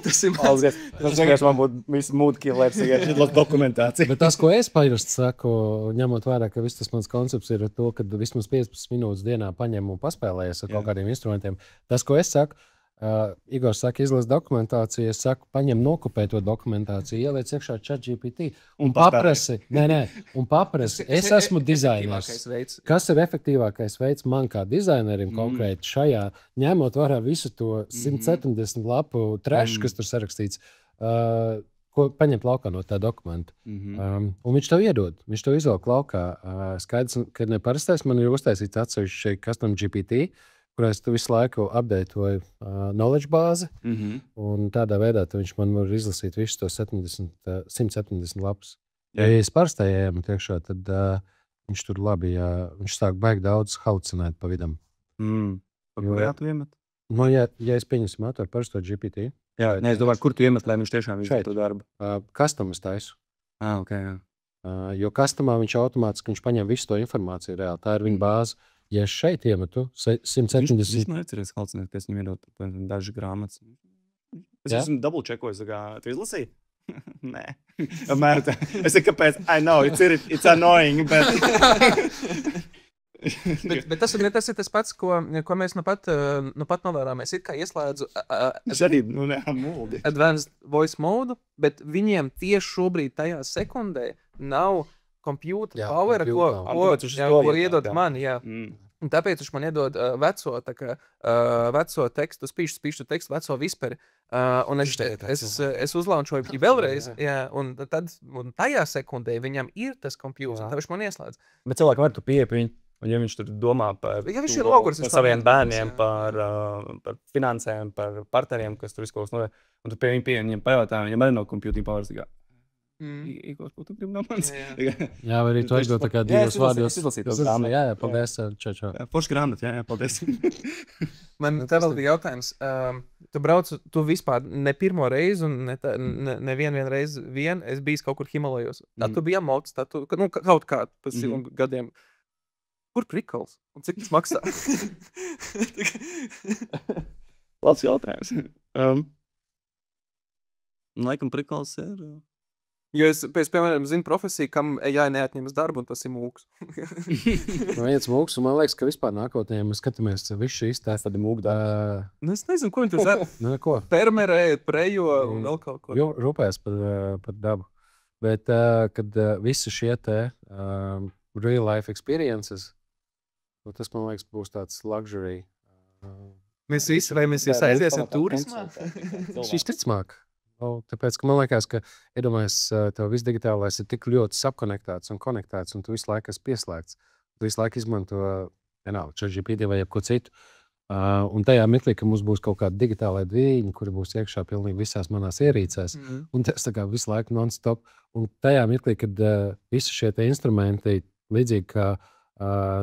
Tas ir Tas vienkārši man būtu visu mūdu killers, ja izlas dokumentāciju. Bet tas, ko es parasti saku, ņemot vērā, ka viss tas mans koncepts ir to, ka vismaz 15 minūtes dienā paņem un paspēlējies ar kaut kādiem instrumentiem. Tas, ko es saku, Igor saka, izlas dokumentāciju, es saku, paņem nokopē to dokumentāciju, ieliec iekšā ChatGPT un paprasi, un paprasi, es esmu dizainers. Kas ir efektīvākais veids man kā dizainerim konkrēti šajā, ņemot vērā visu to 170 lapu trash, kas tur sarakstīts, ko paņemt laukā no tā dokumenta. Un viņš tev iedod, viņš tev izvelk laukā. Skaidrs, ka neparastais man ir uztaisīts atsevišķi custom GPT, kurās tu visu laiku updatēji knowledge bāzi, un tādā veidā viņš man var izlasīt visus tos 170 lapus. Ja es parastējiem tiekšā, tad viņš tur labi, viņš sāk baigi daudz halucinēt pa vidam. Kurā tu iemet? Nu, ja es pieņemsim ar parasto GPT. Jā, es domāju, kur tu iemet, lai viņš tiešām izdarītu to darbu? Custom es taisu. Okay, jā. Jo customā viņš automātiski viņš paņem visu to informāciju reāli. Tā ir viņa bāze. Ja es šeit iemetu 170... Viņš neatceries halucinēt, ka es viņam iedotu daži grāmatas. Es esmu double-checkojis, tu izlasīji? Nē. Es saku, kāpēc? I know, it's annoying, bet... bet tas ir tas pats, ko mēs nu pat novērāmies. It kā ieslēdzu es arī, muldi. Advanced voice mode, bet viņiem tieši šobrīd tajā sekundē nav computer power, ko iedod man. Un tāpēc viņš man iedod veco tekstu, spīšu tekstu, veco visperi. Un es uzlaunčoju vēlreiz, un tajā sekundē viņam ir tas computer, tad viņš man ieslēdz. Bet cilvēki var tu pieeja viņu, un ja viņš tur domā par saviem bērniem, par finansēm, par partneriem, kas tur izkaus novē, un tu pie viņiem pajautā, viņam arī nav computing powers tikai. Igor, ko tu gribi no manis? Jā, vai arī tu aizdod tā kā divos vārdos. Es izlasīju to grāmatu. Jā, paldies. Čau. Forši grāmatu, jā, paldies. Man te vēl bija jautājums. Tu brauc, tu vispār ne pirmo reizi un nevienu reizi vien, es biju kaut kur Himalajos. Tad tu biji amots, tad tu, kaut kā pēc gadiem. Kur prikals? Un cik tas maksā? Labs jautājums. Laikam prikals ir... Jo es, piemēram, zinu profesiju, kam neatņemas darbu, un tas ir mūks. Viens mūks, un man liekas, ka vispār nākotnē, ja mēs skatāmies visu šīs tās, tad ir mūk darbu. Es nezinu, ko viņi tur zara. Neko. Permerē, prejo un vēl kaut ko. Rūpējas par dabu. Bet, kad visi šie te real life experiences, tas, man liekas, būs tāds luxury. Mēs aiziesim turismā? Šis ticamāk. Tāpēc, ka man liekas, ka iedomājies, tev viss digitālais ir tik ļoti subkonektēts un konektēts, un tu visu laiku esi pieslēgts. Tu visu laiku izmanto ChatGPT vai jebko citu. Un tajā mirklī, ka mums būs kaut kāda digitālā dviņa, kuri būs iekšā pilnīgi visās manās ierīcēs, un tas tā kā visu laiku non-stop. Un tajā mirklī, kad visi šie te instrumenti, līdzīgi kā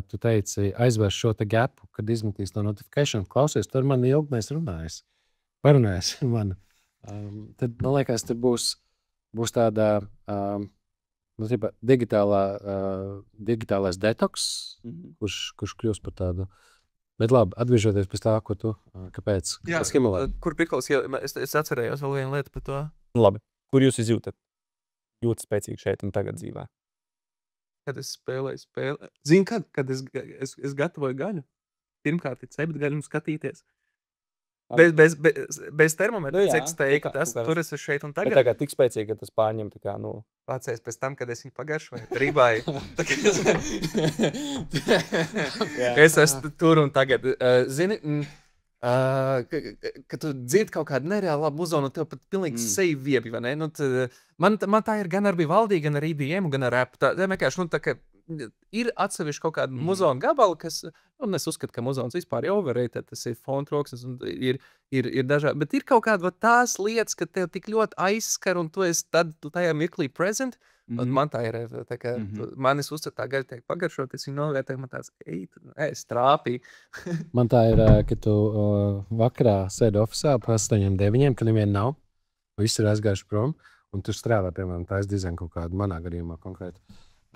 tu teici, aizvērs šo te gapu, kad izmetīs to notification, klausies, tur man ilgi mēs parunājas man. Tad, man liekas, tad būs tāda digitālais detoks, kurš kļūst par tādu. Bet labi, atgriežoties pēc tā, ko tu, kāpēc? Jā, kur prikals, es atcerējos vēl vienu lietu par to. Labi, kur jūs izjūtat? Jūtas spēcīgi šeit un tagad dzīvē? Kad es spēlēju. Zini, kad es gatavoju gaļu? Pirmkārt ir cept gaļu un skatīties. Bez termometra, cik steigi, ka tur es šeit un tagad. Bet tagad tik spēcīgi, ka tas pārņem tā kā, Pācies pēc tam, kad es viņu pagaršoju, rībāju. Es esmu tur un tagad. Zini, ka tu dzirdi kaut kādu nereālu labu muzonu, un tev pat pilnīgi sevi viebi, vai ne? Man tā ir gan ar Vivaldi, gan ar IDM, gan ar rap. Tā vienkārši, tā kā ir atsevišķi kaut kāda muzona gabala, kas, es uzskatu, ka muzons vispār ir overrated, tas ir fontroksnes un ir dažādi, bet ir kaut kāda tās lietas, ka tev tik ļoti aizskar un tu esi tajā mirklī present, un man tā ir, tā kā manis uzsver tā gaļa tiek pagaršot, es viņu novērtēju, man tāds, es trāpīju. Man tā ir, ka tu vakarā sēdi ofisā pa 8-9, kad neviena nav, visi ir aizgājuši prom, un tu strādā, piemēram, tā es dizainu kaut kādu manā gadījumā konkrēti.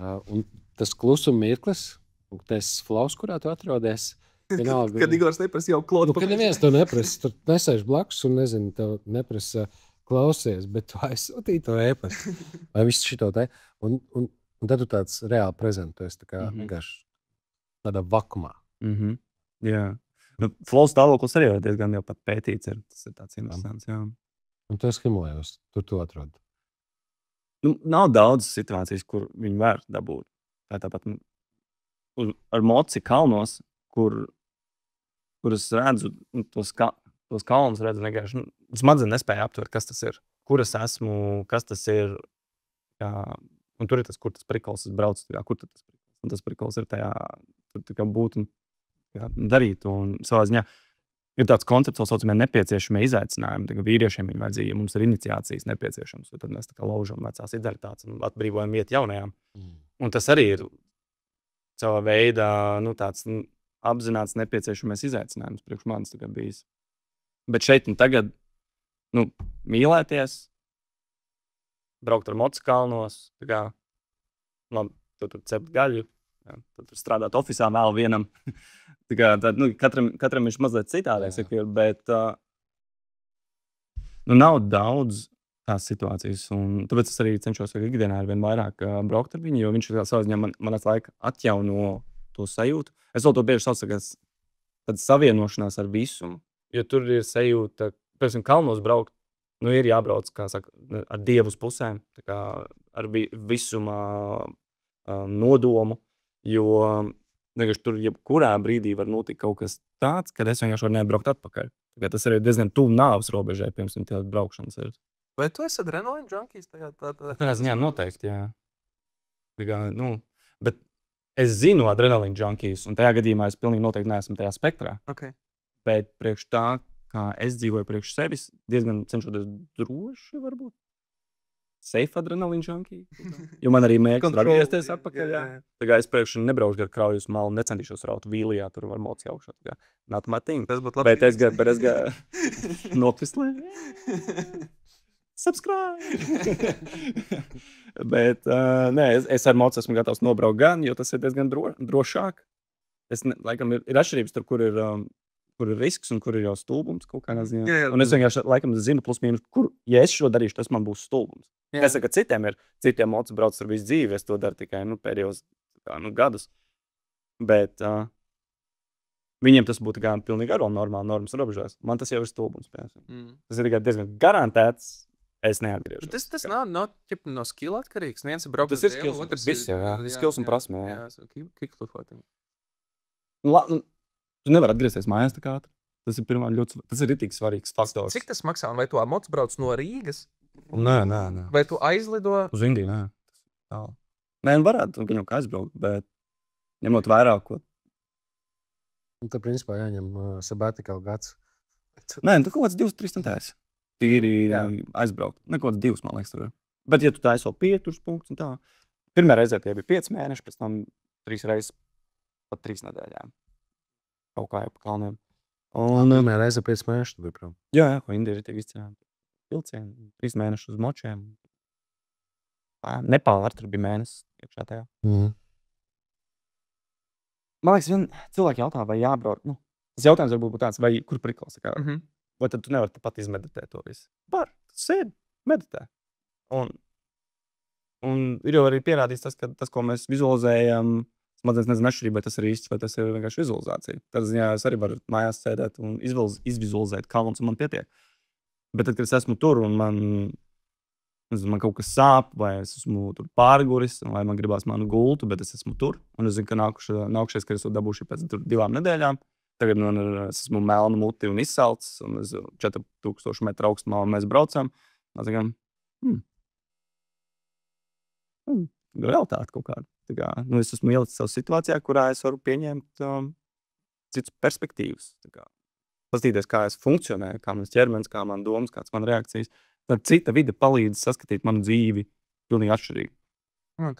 Un tas klusuma mirklis, tas flows, kurā tu atrodies, Vienalga, Kad Igors neprasa jau klodu. kad neviens to neprasa, tur nesēž blakus un nezinu, tev neprasa klausies, bet tu aizsūtīji to e-pastu. Vai visu šito te. Un tad tu tāds reāli prezentojies, tā kā vienkārši tādā vakumā. Jā. Nu, flow stāvoklis arī ir diezgan jau pat pētīts. Tas ir tāds interesants, jā. Un tu esi Himalajos, tur tu atrod. Nu, nav daudz situācijas, kur viņi var dabūt. Tāpat ar moci kalnos, kur es redzu tos kalnus, redzu vienkārši. Smadzenes nespēja aptvert, kas tas ir, kur es esmu, kas tas ir. Jā, un tur ir tas, kur tas prikols es braucu. Kur tas prikols? Un tas prikols ir tajā, tur būt un darīt. Un savā ziņā ir tāds koncepts, ko saucamie nepieciešamie izaicinājumi. Tagad vīriešiem ir vajadzīgi, ja mums ir iniciācijas nepieciešams. Tad mēs tā kā laužam vecās idealitātes un atbrīvojam iet jaunajām. Un tas arī ir savā veidā tāds apzināts nepieciešamais izaicinājums priekš manis bijis. Bet šeit un tagad mīlēties, braukt ar motociklos, tur cept gaļu, tur strādāt ofisā vēl vienam. Katram viņš mazliet citādāks, bet nav daudz tās situācijas. Tāpēc es arī cenšos ikdienā ar vien vairāk braukt ar viņu, jo viņš savā ziņā man laika atjauno to sajūtu. Es vēl to bieži saucu tāda savienošanās ar visumu, jo tur ir sajūta, piemēram, kalnos braukt, ir jābrauc, kā saka, ar dievus pusēm, ar visuma nodomu, jo tur jebkurā brīdī var notikt kaut kas tāds, kad es vienkārši varu nebraukt atpakaļ. Tas arī diezgan tuvu nāves robežai, piemēram, tādas braukšanas ir. Vai tu esi adrenalīna junkies? Tā ziņā noteikti, jā. Bet es zinu adrenalīna junkies, un tajā gadījumā es pilnīgi noteikti neesmu tajā spektrā. Okay. Bet priekš tā, kā es dzīvoju priekš sevis, diezgan cenšoties droši, varbūt. Safe adrenalīna junkie. Jo man arī mēģinās atgriezties atpakaļ. Tā kā es priekš nebraukšu gar krauju uz malu, necentīšos raut vīlijā, tur var moci augšā. Not my thing. Tas būtu labi. Bet es nopislē. Subscribe! Bet nē, es ar mocu esmu gatavs nobraukt gan, jo tas ir diezgan drošāk. Laikam ir atšķirības tur, kur ir risks un kur ir jau stulbums kaut kādā ziņā. Un es vienkārši laikam zinu plus mīnus, kur, ja es šo darīšu, tas man būs stulbums. Es saku, ka citiem mocu brauc ar visu dzīvi, es to daru tikai pēdējos gadus. Bet viņiem tas būtu kā pilnīgi normas robežās. Man tas jau ir stulbums. Tas ir tikai diezgan garantēts. Es neatgriežos. Tas nav no skilla atkarīgs. Viens ir braukt uz skills, otrs ir skills un prasmē. Tu nevari atgriezties mājās tā kā. Tas ir tas ir ritīgi svarīgs faktors. Cik tas maksā? Vai tu ar mocu brauc no Rīgas? Nē. Vai tu aizlido? Uz Indiju, nē. Nē, varētu viņu kā aizbraukt, bet ņemot vairāk, ko. Un tad, principā, jāņem sabbatical gads. Nē, tu kaut kāds 2-3 centēs. Tīri aizbraukt. Nekot 2, man liekas, tur ir. Bet, ja tu tā esi vēl 5 punktus un tā. Pirmā reizē tie bija 5 mēneši, pēc tam 3 reizes pat 3 nedēļām. Kaut kā jau pa kalniem. Pirmā reize 5 mēneši tu bija prom. Jā, ko Indija ir tiek izcēlēm. Vilcieni, 3 mēnešus uz močiem. Nepāli arī tur bija mēnesis iekšā tajā. Man liekas, cilvēki jautā, vai jābrauc. Tas jautājums varbūt būtu tāds, vai kur prikals. Vai tad tu nevari pat izmeditēt to visu? Var, tu sēdi, meditē. Un ir jau arī pierādīts tas, ka tas, ko mēs vizualizējam, smadzenes nezinu atšķirība, vai tas ir īsts, vai tas ir vienkārši vizualizācija. Tad ziņā es arī varu mājās sēdēt un izvizualizēt kalnus, un man pietiek. Bet tad, kad es esmu tur un man kaut kas sāp, vai es esmu tur pārguris, vai man gribās manu gultu, bet es esmu tur. Un es zinu, ka nākušies, ka es to dabūšu pēc 2 nedēļām. Tagad es esmu melnu muti un izsalcis, un 4000 metru augstumā mēs braucam. Realitāte kaut kāda. Es esmu ielicis savu situācijā, kurā es varu pieņemt citus perspektīvas. Paskatīties, kā es funkcionēju, kā mans ķermenis, kā man domas, kāds man reakcijas. Tad cita vide palīdz saskatīt manu dzīvi pilnīgi atšķirīgi.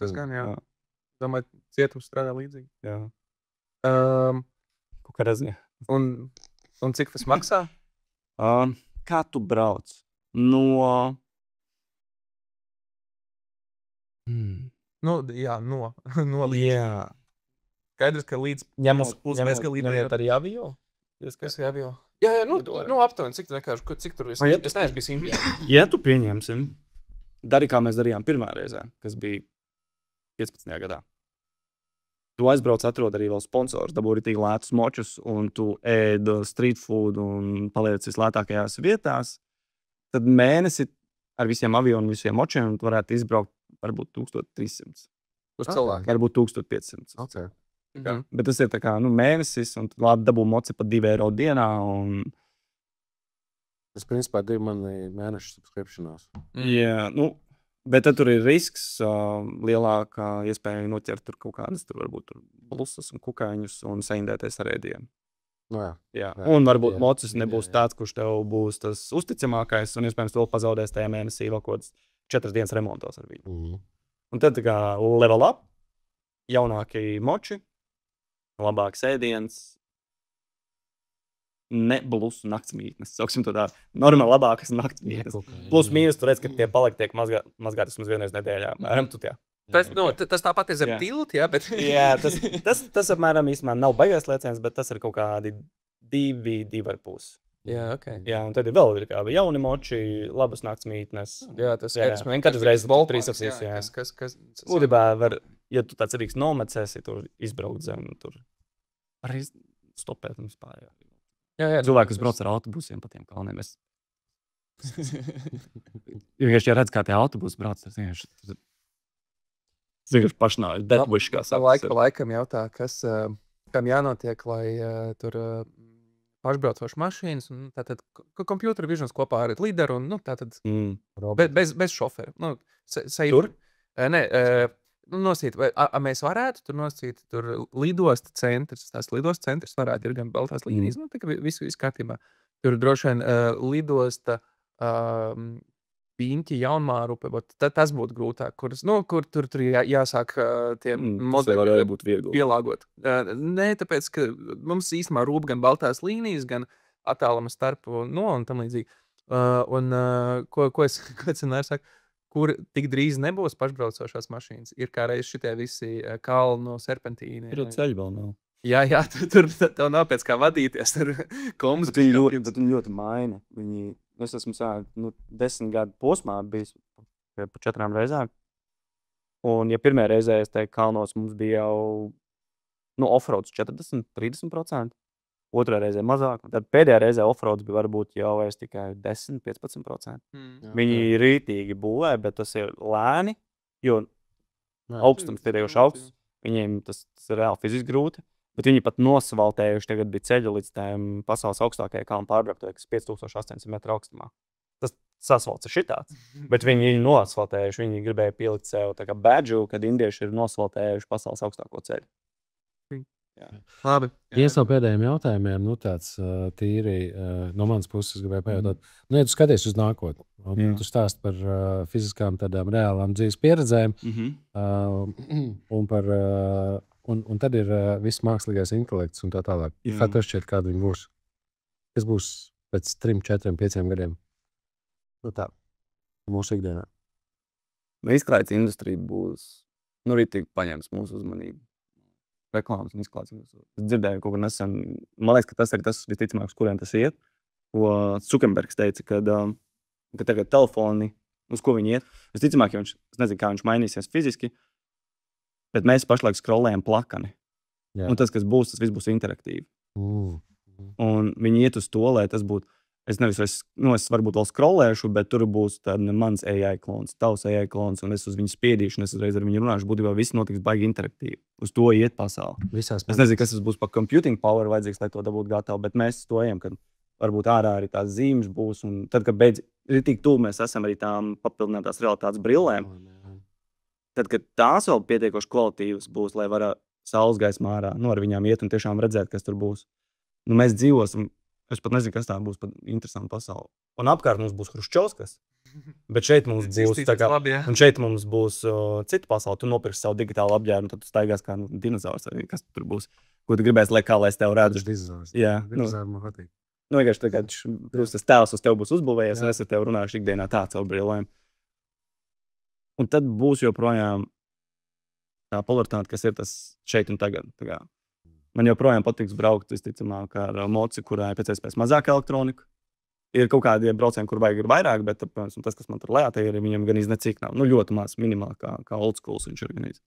Tas gan, jā. Domāju, cietums strādā līdzīgi. Jā. Kaut kādā ziņā. Un cik tas maksā? Kā tu brauc? No Jā. Skaidrs, ka līdz ņemot arī avio. Kas ir avio? Jā, aptuveni, cik tur es neesmu bijis Indijā. Ja tu pieņemsim, dari kā mēs darījām pirmā reizē, kas bija 15. gadā. Tu aizbrauc, atrod arī vēl sponsors, dabū arī tik lētus močus, un tu ēd street food un paliec vislētākajās vietās, tad mēnesi ar visiem avio un visiem močiem tu varētu izbraukt varbūt 1300. Uz cilvēku. Varbūt 1500. Okay. Bet tas ir tā kā mēnesis, un labi dabū moci pa 2 eiro dienā. Un... Tas principā 2 mani mēnešu subscriptionās. Jā, bet tad tur ir risks, lielākā iespēja noķert tur kaut kādas, tur varbūt tur blusas un kukaiņus un saindēties ar ēdienu. Jā. Un varbūt mocis nebūs tāds, kurš tev būs tas uzticamākais, un iespējams vēl pazaudēs tajā mēnesī vēl kaut kāds 4 dienas remontos ar viņu. Un tad tā kā level up, jaunākie moči, labāks ēdiens, ne blusu naktsmītnes. Sauksim to tā normāli labākas naktsmītnes. Plus mīnus, tu redz, ka tie paliki tiek mazgātas mums vienreiz nedēļā. Tas tāpat ir zem tilta, jā, bet... Jā, tas apmēram īstenībā nav baigais lēciens, bet tas ir kaut kādi 2,5. Jā, ok. Jā, un tad ir vēl kā jauni moči, labas naktsmītnes. Jā, tas ir. Katru reizi volpāks, 3 apsīs, jā. Kas Būtībā var, ja tu tāds rīks nomecēsi, tur izbraukt zem, tur arī stopēt un vispār. Jā. Cilvēki, kas brauc ar autobusiem pa tiem kalniem, es... Ja redz, kā tie autobusi brauc, tas vienkārši pašnājas, deadwish, kā saka. Pa laikam jautā, kam jānotiek, lai tur pašbraucošas mašīnas, un tātad computer visions kopā ar līderu, un tātad bez šoferu. Tur? Nē, nosīt, mēs varētu tur nosīt, tur lidosta centrs, tās lidosta centrs varētu ir gan baltās līnijas, tā kā viss kārtībā. Tur droši vien lidosta Piņķi, Jaunmārupe, tas būtu grūtāk, kur tur jāsāk tie modeļi pielāgot. Nē, tāpēc, ka mums īstenībā rūp gan baltās līnijas, gan attāluma starp un tam līdzīgi. Ko es saku? Kur tik drīz nebūs pašbraucošās mašīnas. Ir kā reiz šitie visi kalnu serpentīni. Ir ceļi vēl nav. Jā, tur tev nav pēc kā vadīties. Tur komus viņi ļoti maina. Es esmu 10 gadu posmā bijis pa 4 reizēm. Un ja pirmajā reizē, es teiktu, kalnos mums bija jau offroads 40-30%. Otrā reizē mazāk, un tad pēdējā reizē offroads bija varbūt jau tikai 10-15%. Viņi rītīgi būvē, bet tas ir lēni, jo augstums ir tieši augsts. Viņiem tas ir reāli fiziski grūti, bet viņi pat nosvaltējuši, tagad bija ceļu līdz tām pasaules augstākajai kalnu pārbrauktuvēji, kas 5800 metru augstumā. Tas sasvalts ir šitāds, bet viņi nosvaltējuši, viņi gribēja pielikt sev tā kā badžu, kad indieši ir nosvaltējuši pasaules augstāko ceļu. Labi. Viens no pēdējiem jautājumiem, tāds tīri no manas puses gribēju pajautāt. Ja tu skaties uz nākotni, tu stāst par fiziskām tādām reālām dzīves pieredzēm, un tad ir viss mākslīgais intelekts un tā tālāk. Kā tev šķiet, kāda viņi būs? Kas būs pēc 3, 4, 5 gadiem? Tā, mūsu ikdienā. Izklaides industrija būs, rītīgi paņems mūsu uzmanību. Reklāmas un izklādes. Es dzirdēju kaut ko nesen. Man liekas, ka tas ir tas visticamāk, uz kuriem tas iet. Ko Zuckerbergs teica, ka tagad telefoni, uz ko viņi iet. Visticamāk, es nezinu, kā viņš mainīsies fiziski, bet mēs pašlaik scrollējam plakani. Un tas, kas būs, tas viss būs interaktīvi. Un viņi iet uz to, lai tas būtu, es varbūt vēl scrollēšu, bet tur būs mans AI klons, tavs AI klons, un es uz viņu spiedīšu, un es uzreiz ar viņu runāšu, būtībā viss notiks baigi interaktīvi. Uz to iet pasauli. Es nezinu, kas tas būs par computing power vajadzīgs, lai to dabūtu gatavu, bet mēs to ejam, kad varbūt ārā arī tās zīmes būs, un tad, kad ritīgi tuvu mēs esam arī tām papildinātās realitātes brillēm, tad, kad tās vēl pietiekoši kvalitīvas būs, lai var saules gaismā ārā, ar viņām iet un tiešām redzēt, kas tur būs. Mēs dzīvosim. Es pat nezinu, kas tā būs pat interesanta pasaule. Un apkārt mums būs Hruščovskas, bet šeit mums būs tā kā, un šeit mums būs cita pasaule. Tu nopirksi savu digitālu apģērbu, un tad tu staigās kā dinozaurs, kas tur būs. Ko tu gribēsi, lai es tev redzu? Dinozaurs. Jā. Dinozaurs man patīk. Vienkārši tagad tas tēls uz tev būs uzbūvējies, un es ar tev runāšu ikdienā tā caur brillēm. Un tad būs joprojām tā polaritāte, kas ir tas šeit un tagad. Man joprojām patiks braukt, visticamāk, ar moci, kurā ir pēc iespējas mazāk elektronika. Ir kaut kādi braucieni, kur vajag vairāk, bet tas, kas man tur lejā, ir viņam gan necik nav. Nu, ļoti maz, minimāli, kā old schools viņš ir gan iz.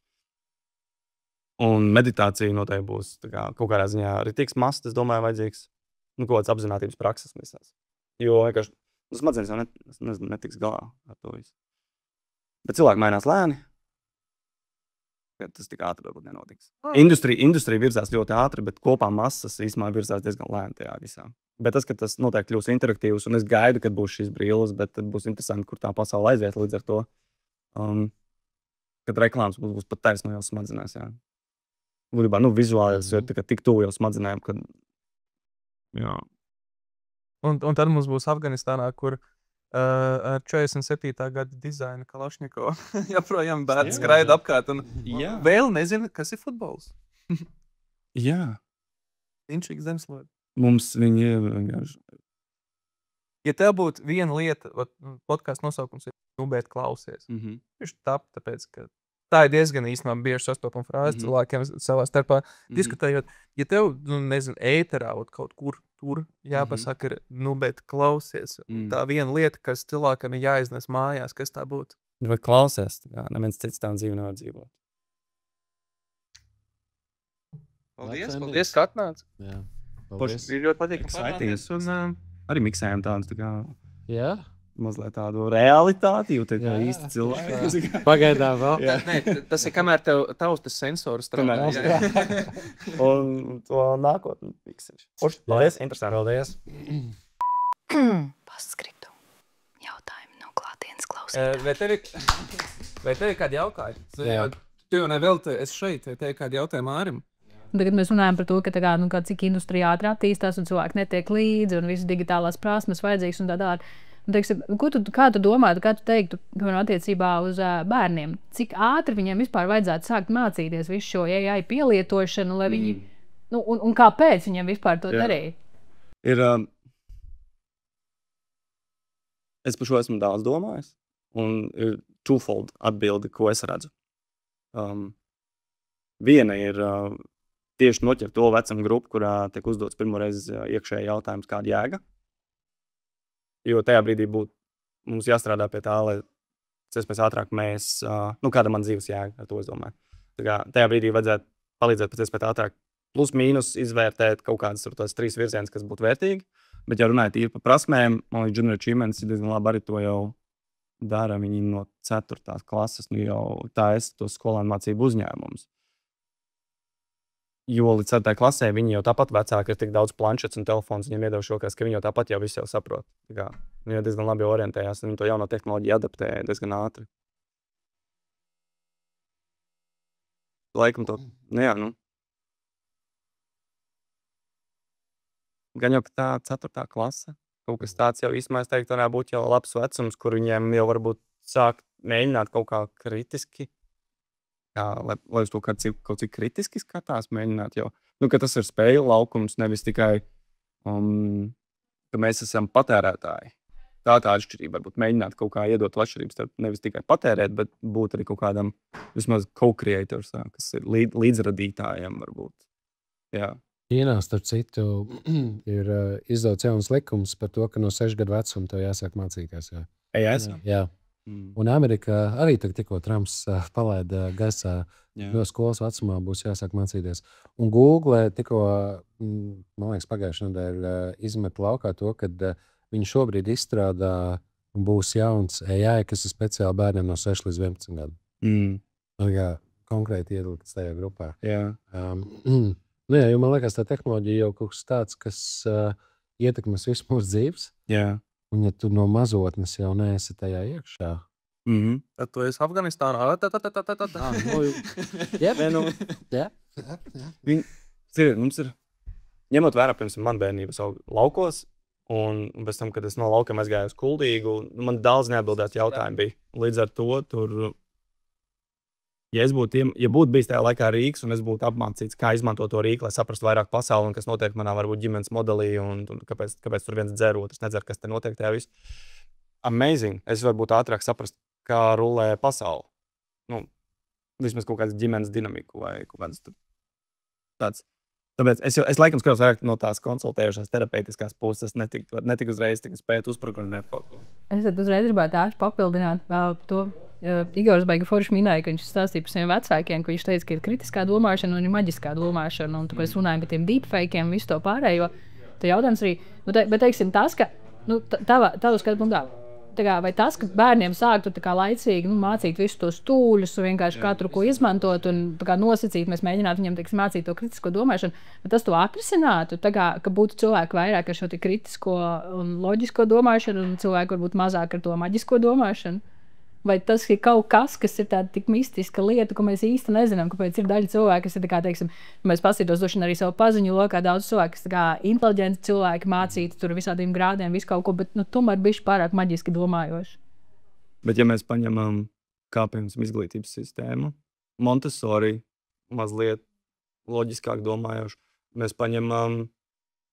Un meditācija noteikti būs kaut kādā ziņā arī tiks mast, es domāju, vajadzīgs kaut kāds apzinātības prakses visās. Jo vienkārši smadzenes jau netiks galā ar to visu. Bet cilvēki mainās lēni. Tas tik ātri varbūt nenotiks. Industrija virzās ļoti ātri, bet kopā masas īstenībā virzās diezgan lēni tajā visā. Bet tas, ka tas noteikti kļūs interaktīvs, un es gaidu, kad būs šīs brilles, bet tad būs interesanti, kur tā pasaule aiziet līdz ar to. Kad reklāmas būs pat taisno jau smadzenēs, jā. Būtībā, vizuāli tas ir tik tuvu jau smadzenēm, kad, jā. Un tad mums būs Afganistānā, kur ar 47. gada dizaina Kalašņikovu joprojām bērni skraida apkārt un vēl nezina, kas ir futbols. Jā. Inčīgs zemeslode. Mums viņi ir vienkārši. Ja tev būtu viena lieta, podkāstu nosaukums ir bet klausies. Viņš tāpēc, ka tā ir diezgan īstenībā bieži sastopama frāze cilvēkiem savā starpā diskutējot. Ja tev, nezinu, ēterā kaut kur tur jāpasaka ir, bet klausies. Tā viena lieta, kas cilvēkam ir jāiznes mājās, kas tā būtu? Vai klausies, neviens cits tā dzīvi nevar dzīvot. Paldies, ka atnāc. Jā. Paldies. Ir ļoti patīkami parādīties. Arī miksējam tādus Jā. mazliet tādu realitāti, jo te īsti cilvēki. Pagaidām vēl. Nē, tas ir kamēr tev taustas sensors strādā. Un to nākotni miksēšu. Paldies, interesanti. Paldies. Postskriptu. Jautājumi no klātienes klausītājiem. Vai tev ir kādi jautājumi? Tu jau nevēl, es šeit, tev ir kādi jautājumi Mārim? Tagad mēs runājam par to, ka cik industrija ātri attīstās un cilvēki netiek līdzi un visas digitālās prasmes vajadzīgas un tā tālāk. Kā tu domātu, kā tu teiktu, attiecībā uz bērniem? Cik ātri viņiem vispār vajadzētu sākt mācīties visu šo AI pielietošanu, lai viņi, un kāpēc viņiem vispār to darīt? Es par šo esmu daudz domājis, un ir twofold atbildi, ko es redzu. Viena ir tieši noķert to vecumu grupu, kurā tiek uzdots pirmoreiz iekšēji jautājums, kāda jēga. Jo tajā brīdī mums jāstrādā pie tā, lai pēc ātrāk mēs, kāda man dzīves jēga, ar to es domāju. Tajā brīdī vajadzētu palīdzēt pēc ātrāk plus mīnus izvērtēt kaut kādas tās 3 virzienas, kas būtu vērtīgi. Bet, ja runājot īri par prasmēm, man liekas, Junior Achievements ir diezgan labi arī to jau dara. Viņi no 4. klases jau taisa tos skolēnu mācību uzņēmumus. Jo līdz 4. klasē viņi jau tāpat vecāki ir tik daudz planšets un telefons, viņiem iedod šokās, ka viņi jau tāpat jau visu jau saprot. Viņi jau diezgan labi orientējās, un viņi to jauno tehnoloģiju adaptē diezgan ātri. Laikam to, Gan jau tā 4. klase, kaut kas tāds jau īstenībā, es teiktu, varētu būt jau labs vecums, kur viņiem jau varbūt sāk mēģināt kaut kā kritiski. Lai uz to kaut cik kritiski skatās, mēģināt jau. Ka tas ir spēļu laukums, nevis tikai, ka mēs esam patērētāji. Tā atšķirība varbūt mēģināt kaut kā iedot atšķirības, nevis tikai patērēt, bet būt arī kaut kādam vismaz co-creators, kas ir līdzradītājiem varbūt. Jā. Ķīnā, starp citu, ir izdots jauns likums par to, ka no 6 gadu vecuma tev jāsāk mācīties. Jā. Un Amerikā arī tikko Trumps palaida gaisā, no skolas vecumā būs jāsāk mācīties. Un Google tikko, man liekas, pagājušajā nedēļā izmet laukā to, ka viņi šobrīd izstrādā un būs jauns AI, kas ir speciāli bērniem no 6 līdz 11 gadu. Konkrēti ielikts tajā grupā. Jā. Jo man liekas, tā tehnoloģija jau kaut kas tāds, kas ietekmēs visu mūsu dzīves. Jā. Un ja tu no mazotnes jau neesi tajā iekšā. Tad tu esi Afganistānā. Mums ir, ņemot vērā, pirms man bērnības laukos, un pēc tam, kad es no laukiem aizgāju uz Kuldīgu, man daudz neatbildēt jautājumi bija. Līdz ar to tur, ja būtu bijis tajā laikā Rīgas, un es būtu apmācīts, kā izmantot to Rīgu, lai saprastu vairāk pasauli, un kas notiek manā varbūt ģimenes modelī, un kāpēc tur viens dzer, otrs nedzer, kas te notiek tajā visu. Amazing. Es varbūt ātrāk saprast, kā rulē pasauli. vismaz kaut kādas ģimenes dinamiku vai kaut kādas tāds. Tāpēc es laikam skatos vairāk no tās konsultējušās terapeitiskās puses, netik uzreiz spēt uzprogrammēt kaut ko. Es uzreiz gribētu papildināt vēl to. Igors baigi forši minēja, ka viņš stāstīja par saviem vecākiem, ka viņš teica, ka ir kritiskā domāšana un ir maģiskā domāšana. Un tāpēc runājam par tiem deepfakiem, visu to pārējo. Tad jautājums arī, bet teiksim tas, ka tavu skatu punktā, vai tas, ka bērniem sāktu laicīgi mācīt visus tos tūļus un vienkārši katru ko izmantot un nosacīt, mēs mēģinātu viņiem mācīt to kritisko domāšanu, bet tas to atrisinātu, ka būtu cilvēki vairāk ar šo kritisko un loģisko domāšanu un cilvēki varbūt mazāk ar to maģisko domāšanu. Vai tas ir kaut kas, kas ir tāda tik mistiska lieta, ko mēs īsti nezinām, kāpēc ir daļa cilvēki, kas ir teiksim, mēs paskatītos droši vien arī savu paziņu lokā, daudz cilvēku, kas inteliģenti cilvēki mācītu tur visādiem grādiem, visu kaut ko, bet tomēr bišķi pārāk maģiski domājoši. Bet ja mēs paņemam kā piemēram izglītības sistēmu, Montessori mazliet loģiskāk domājoši, mēs paņemam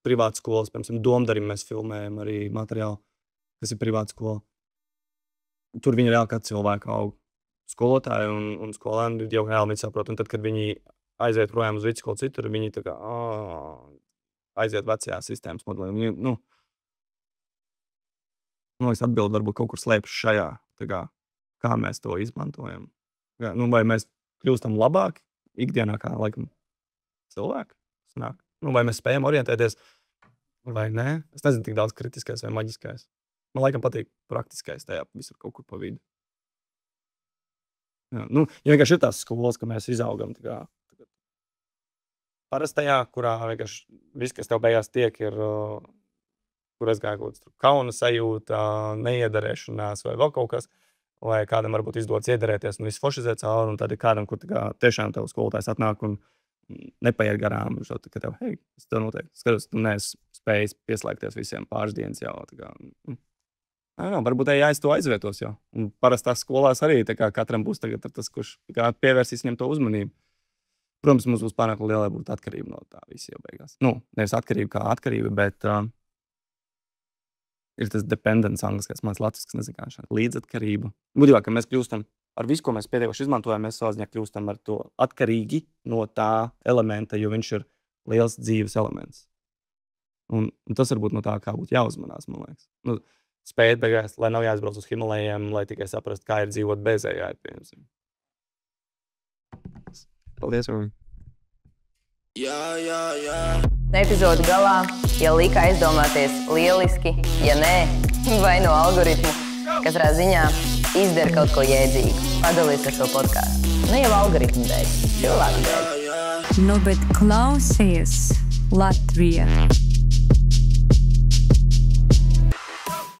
privātas skolas, piemēram, Domdarim mēs filmējam arī materiālu, kas ir privāta skola. Tur viņi reāli kā cilvēki aug. Skolotāji un skolēni jau reāli saprot. Un tad, kad viņi aiziet projām uz vidusskolu citur, viņi tā kā aiziet vecajā sistēmas modelī. Viņi, man liekas, atbildi varbūt kaut kur slēpjas šajā, kā mēs to izmantojam. Vai mēs kļūstam labāki ikdienā kā laikam cilvēki? Vai mēs spējam orientēties vai nē? Es nezinu tik daudz kritiskais vai maģiskais. Man laikam patīk praktiskais tajā visur kaut kur pa vidu. Ja vienkārši ir tās skolas, ka mēs izaugam parastajā, kurā vienkārši viss, kas tev beigās tiek, ir, kur es gāju kaut kāds kauna sajūta, neiedarēšanās vai vēl kaut kas, vai kādam varbūt izdodas iederēties un viss foršizēt cauri, un tad ir kādam, kur tiešām tev skolotājs atnāk un nepaiet garām, ka tev, hei, es tev noteikti skatos, tu neesi spējis pieslēgties visiem pāris dienas jau. Varbūt aiz to aizvietos jau. Un parastās skolās arī katram būs tagad tas, kurš pievērsīs viņam to uzmanību. Protams, mums būs pārāk liela būt atkarība no tā visi jau beigās. Nevis atkarība kā atkarība, bet ir tas dependence angliskais, mans latvisks, nezinu kā šāda līdzatkarība. Būtībā, ka mēs kļūstam ar visu, ko mēs pietiekoši izmantojam, mēs savā ziņā kļūstam ar to atkarīgi no tā elementa, jo viņš ir liels dzīves elements. Un tas varbūt no tā, kā būtu jāuzmanās, man liekas. Spēt beigās, lai nav jāizbrauc uz Himalajiem, lai tikai saprast, kā ir dzīvot bez AI. Paldies, Rūmi. Epizodu galā, ja lika aizdomāties lieliski, ja nē, vai no algoritmu, katrā ziņā izdara kaut ko jēdzīgu. Padalies ar šo podcastu. Ne jau algoritmu dēļ, cilvēku dēļ. Bet klausies Latvija.